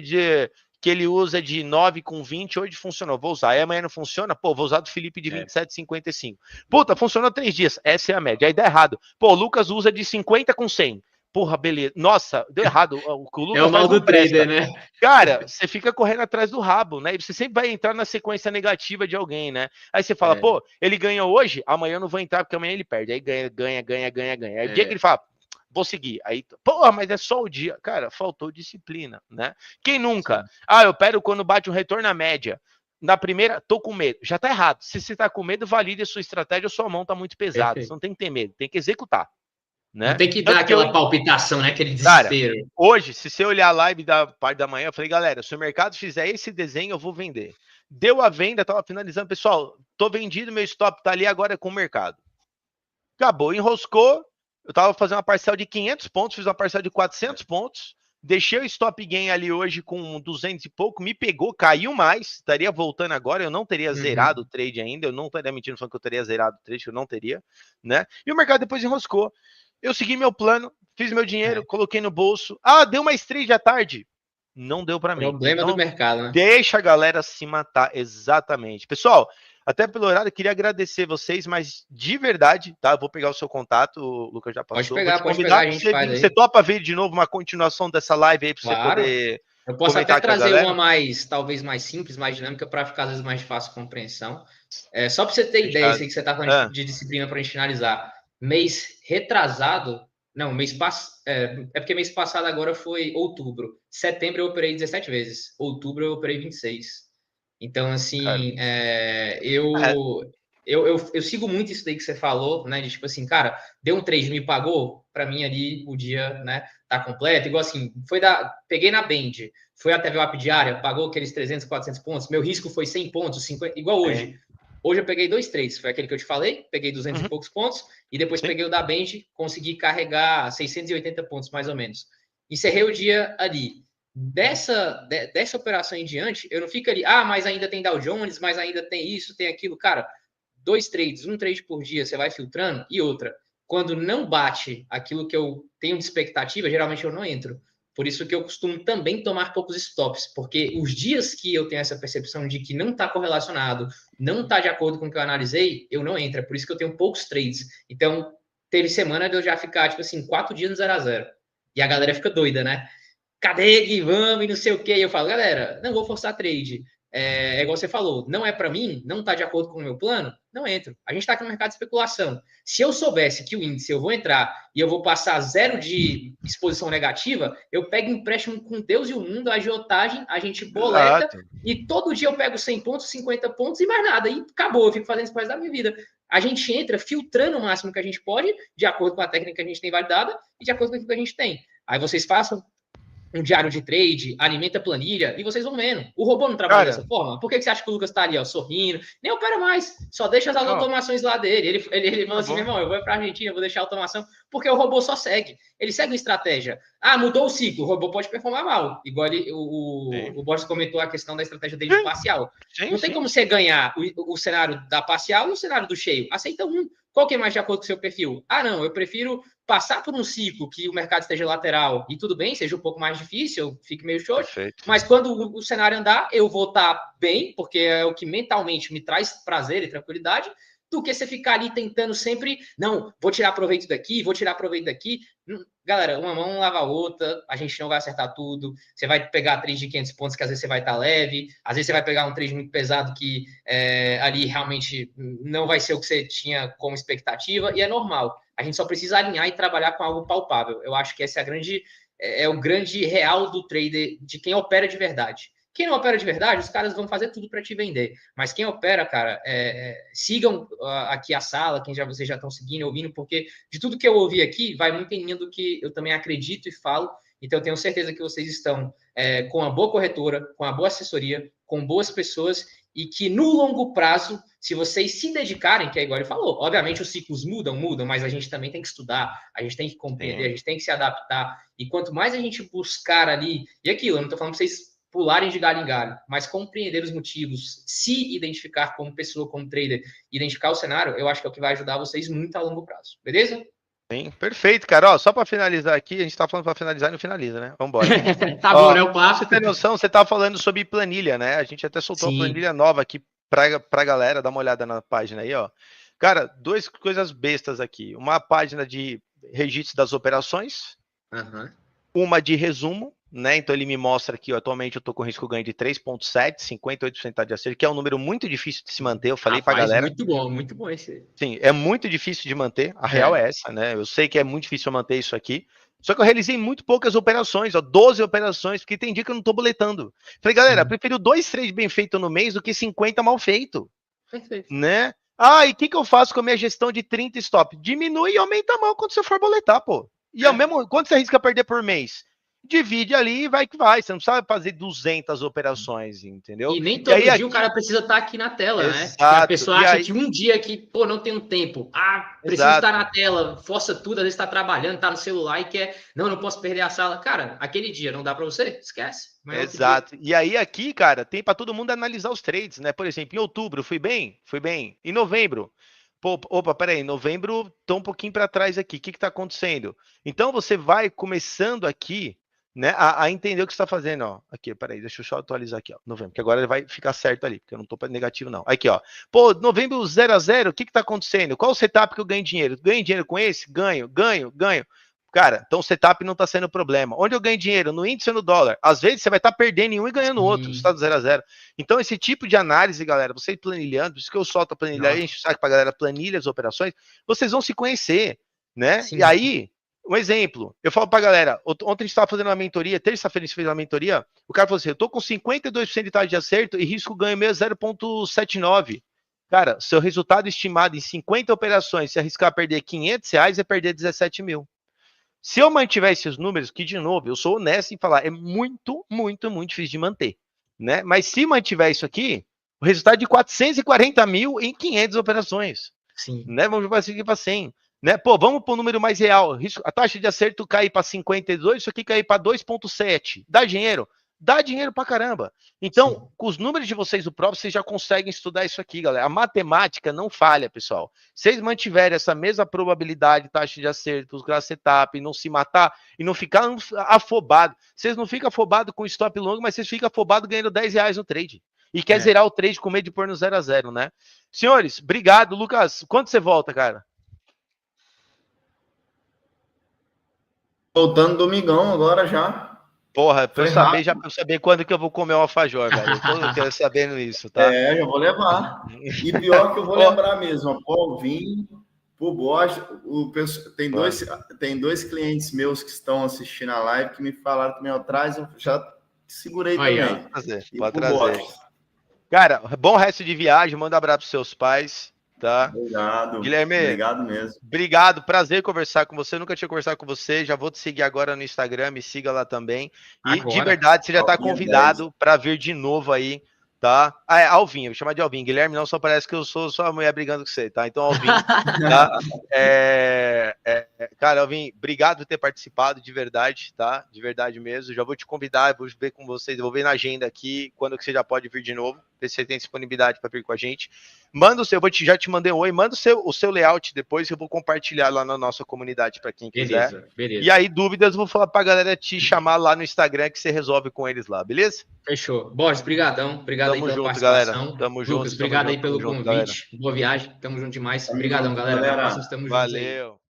que ele usa de 9 com 20 hoje funcionou. Vou usar. Aí amanhã não funciona? Pô, vou usar do Felipe de 27,55. Puta, funcionou 3 dias. Essa é a média. Aí dá errado. Pô, o Lucas usa de 50 com 100. Porra, beleza. Nossa, deu errado. O que o Lucas É o mal do presta. trader, né? Cara, você fica correndo atrás do rabo, né? E você sempre vai entrar na sequência negativa de alguém, né? Aí você fala, pô, ele ganha hoje, amanhã eu não vou entrar porque amanhã ele perde. Aí ganha. Aí o dia que ele fala, vou seguir. Aí, pô, mas é só o dia. Cara, faltou disciplina, né? Quem nunca? Sim. Eu pego quando bate um retorno à média. Na primeira, tô com medo. Já tá errado. Se você tá com medo, valide a sua estratégia ou sua mão tá muito pesada. Perfeito. Você não tem que ter medo, tem que executar. Né? Não tem que dar aquela palpitação, né? Aquele desespero. Cara, hoje, se você olhar a live da parte da manhã, eu falei, galera, se o mercado fizer esse desenho, eu vou vender. Deu a venda, tava finalizando. Pessoal, tô vendido, meu stop tá ali agora com o mercado. Acabou, enroscou. Eu tava fazendo uma parcial de 500 pontos, fiz uma parcial de 400 pontos. Deixei o stop gain ali hoje com 200 e pouco, me pegou, caiu mais, estaria voltando agora, eu não teria zerado o trade ainda, eu não estaria mentindo falando que eu teria zerado o trade, eu não teria, né? E o mercado depois enroscou. Eu segui meu plano, fiz meu dinheiro, coloquei no bolso. Deu mais trade à tarde. Não deu para mim. Problema do mercado, né? Deixa a galera se matar, exatamente. Pessoal, até pelo horário, eu queria agradecer vocês, mas de verdade, tá? Eu vou pegar o seu contato, o Lucas já passou. Pode pegar, a gente faz aí. Você topa ver de novo uma continuação dessa live aí para você poder... Eu posso até trazer uma talvez mais simples, mais dinâmica, para ficar às vezes mais de fácil compreensão. Só para você ter ideia, sei que você está falando de disciplina para a gente finalizar. Mês retrasado, não, porque mês passado agora foi outubro. Setembro eu operei 17 vezes, outubro eu operei 26. Então, assim, eu sigo muito isso daí que você falou, né? De tipo assim, cara, deu um trade, me pagou, para mim ali o dia, né, tá completo. Igual assim, peguei na Bend, foi até ver o app diária, pagou aqueles 300, 400 pontos, meu risco foi 100 pontos, 50, igual hoje. Hoje eu peguei 2 trades, foi aquele que eu te falei, peguei 200 e poucos pontos, e depois peguei o da Bend, consegui carregar 680 pontos, mais ou menos. Encerrei o dia ali. Dessa operação em diante, eu não fico ali, mas ainda tem Dow Jones, mas ainda tem isso, tem aquilo. Cara, 2 trades, um trade por dia, você vai filtrando, e outra. Quando não bate aquilo que eu tenho de expectativa, geralmente eu não entro. Por isso que eu costumo também tomar poucos stops, porque os dias que eu tenho essa percepção de que não está correlacionado, não está de acordo com o que eu analisei, eu não entro. É por isso que eu tenho poucos trades. Então, teve semana de eu já ficar, tipo assim, 4 dias no 0 a 0. E a galera fica doida, né? Cadê que vamos e não sei o quê? E eu falo, galera, não vou forçar trade. é igual você falou, não é para mim, não está de acordo com o meu plano, não entro. A gente está aqui no mercado de especulação. Se eu soubesse que o índice eu vou entrar e eu vou passar 0 de exposição negativa, eu pego empréstimo com Deus e o mundo, a agiotagem, a gente boleta, Exato. e todo dia eu pego 100 pontos, 50 pontos e mais nada. E acabou, eu fico fazendo isso para da minha vida. A gente entra filtrando o máximo que a gente pode, de acordo com a técnica que a gente tem validada e de acordo com o que a gente tem. Aí vocês façam um diário de trade, alimenta planilha, e vocês vão vendo. O robô não trabalha dessa forma? Por que você acha que o Lucas tá ali, ó, sorrindo? Nem opera mais, só deixa as automações lá dele. Ele falou assim, meu irmão, eu vou pra Argentina, vou deixar a automação, porque o robô só segue. Ele segue uma estratégia. Ah, mudou o ciclo, o robô pode performar mal. Igual o Borges comentou a questão da estratégia dele de parcial. Não tem como você ganhar o cenário da parcial e o cenário do cheio. Aceita um. Qual que é mais de acordo com o seu perfil? Ah, não, eu prefiro passar por um ciclo que o mercado esteja lateral e tudo bem, seja um pouco mais difícil, fique meio xoxo, mas quando o cenário andar, eu vou estar bem, porque é o que mentalmente me traz prazer e tranquilidade, do que você ficar ali tentando sempre, não, vou tirar proveito daqui, vou tirar proveito daqui. Galera, uma mão lava a outra, a gente não vai acertar tudo, você vai pegar trade de 500 pontos que às vezes você vai estar leve, às vezes você vai pegar um trade muito pesado que ali realmente não vai ser o que você tinha como expectativa, e é normal. A gente só precisa alinhar e trabalhar com algo palpável. Eu acho que essa é o grande real do trader, de quem opera de verdade. Quem não opera de verdade, os caras vão fazer tudo para te vender. Mas quem opera, cara, sigam aqui a sala, vocês já estão seguindo, ouvindo, porque de tudo que eu ouvi aqui, vai muito em linha do que eu também acredito e falo. Então, eu tenho certeza que vocês estão com uma boa corretora, com uma boa assessoria, com boas pessoas, e que no longo prazo, se vocês se dedicarem, que é igual ele falou, obviamente os ciclos mudam, mas a gente também tem que estudar, a gente tem que compreender, a gente tem que se adaptar. E quanto mais a gente buscar ali, e aquilo, eu não estou falando para vocês pularem de galho em galho, mas compreender os motivos, se identificar como pessoa, como trader, identificar o cenário, eu acho que é o que vai ajudar vocês muito a longo prazo. Beleza? Sim, perfeito, cara. Ó, só para finalizar aqui, a gente tá falando para finalizar e não finaliza, né? Vamos embora. Tá bom, né? O passo. Você tem noção, você tá falando sobre planilha, né? A gente até soltou uma planilha nova aqui pra galera, dá uma olhada na página aí, ó. Cara, duas coisas bestas aqui. Uma página de registro das operações, uma de resumo, né? Então ele me mostra aqui, ó, atualmente eu tô com risco ganho de 3,7, 58% de acerto, que é um número muito difícil de se manter, eu falei pra galera. Muito bom esse. Sim, é muito difícil de manter, a real é essa, né? Eu sei que é muito difícil manter isso aqui, só que eu realizei muito poucas operações, ó, 12 operações, porque tem dia que eu não tô boletando. Falei, galera, prefiro 2 trades bem feitos no mês do que 50 mal feito. Perfeito. Né? Ah, e o que eu faço com a minha gestão de 30 stop? Diminui e aumenta a mão quando você for boletar, pô. E ao mesmo, quanto você arrisca perder por mês? Divide ali e vai que vai. Você não precisa fazer 200 operações, entendeu? E nem todo dia o cara precisa estar aqui na tela, né? Porque a pessoa acha que um dia que, pô, não tenho tempo. Ah, preciso estar na tela, força tudo, às vezes está trabalhando, está no celular e quer, não posso perder a sala. Cara, aquele dia não dá para você? Esquece. Exato. E aí aqui, cara, tem para todo mundo analisar os trades, né? Por exemplo, em outubro, fui bem? Fui bem. Em novembro, pô, opa, peraí, novembro, tô um pouquinho para trás aqui. O que está acontecendo? Então você vai começando aqui, né, a entender o que você está fazendo, ó. Aqui, peraí, deixa eu só atualizar aqui, ó. Novembro, que agora ele vai ficar certo ali, porque eu não tô negativo, não. Aqui, ó. Pô, novembro 0 a 0, o que está acontecendo? Qual o setup que eu ganho dinheiro? Ganho dinheiro com esse? Ganho. Cara, então o setup não está sendo problema. Onde eu ganho dinheiro? No índice ou no dólar? Às vezes você vai estar perdendo em um e ganhando no outro. Você está do 0 a 0. Então, esse tipo de análise, galera, você planilhando, por isso que eu solto a planilha aí, a gente sabe pra galera, planilha as operações, vocês vão se conhecer, né? Sim. E aí, um exemplo, eu falo pra galera, ontem a gente estava fazendo uma mentoria, terça-feira a gente fez uma mentoria, o cara falou assim, eu tô com 52% de taxa de acerto e risco ganho meu 0,79. Cara, seu resultado estimado em 50 operações, se arriscar perder R$500, é perder 17 mil. Se eu mantiver esses números, que de novo, eu sou honesto em falar, é muito, muito, muito difícil de manter, né? Mas se mantiver isso aqui, o resultado é de 440 mil em 500 operações. Sim. Né? Vamos seguir para 100. Né? Pô, vamos para o número mais real. A taxa de acerto cair para 52, isso aqui cair para 2,7. Dá dinheiro? Dá dinheiro pra caramba. Então, sim, com os números de vocês do próprio, vocês já conseguem estudar isso aqui, galera. A matemática não falha, pessoal. Se vocês mantiverem essa mesma probabilidade, taxa de acerto, os graus setup, e não se matar, e não ficar afobado. Vocês não ficam afobados com stop longo, mas vocês ficam afobados ganhando R$10 no trade. E quer zerar o trade com medo de pôr no 0 a 0, né? Senhores, obrigado. Lucas, quando você volta, cara? Voltando domingão agora já. Porra, pra Foi eu saber, rápido. já pra eu saber quando que eu vou comer um alfajor, velho. Eu quero sabendo isso, tá? É, eu vou levar. E pior que eu vou Ó, lembrar mesmo, pô, o vinho, o Borges, tem dois clientes meus que estão assistindo a live que me falaram também atrás, eu já segurei Aí, ó. também. pode trazer, E pode pro trazer. Borges. Cara, bom resto de viagem, manda um abraço pros seus pais, tá? Obrigado. Guilherme, Obrigado mesmo. obrigado, prazer conversar com você. Nunca tinha conversado com você. Já vou te seguir agora no Instagram, me siga lá também. E de Agora. verdade, você já está Alvinha convidado para vir de novo aí, tá? Ah, é Alvin, eu vou chamar de Alvin. Guilherme, não só parece que eu sou sua mulher brigando com você, tá? Então, Alvin, tá? Cara, Alvin, obrigado por ter participado de verdade, tá? De verdade mesmo. Já vou te convidar, vou ver com vocês, vou ver na agenda aqui quando que você já pode vir de novo, ver se você tem disponibilidade para vir com a gente. Manda o seu, já te mandei um oi, manda o seu layout depois, eu vou compartilhar lá na nossa comunidade para quem quiser. Beleza, beleza. E aí, dúvidas, eu vou falar pra galera te chamar lá no Instagram que você resolve com eles lá, beleza? Fechou. Borges, brigadão. Obrigado aí Tamo pela junto, participação. galera. Tamo Lucas, junto, obrigado aí tamo pelo junto, galera. convite. Boa viagem. Tamo junto demais. Tamo Obrigadão, junto, galera. Na galera. próxima estamos juntos aí. Valeu.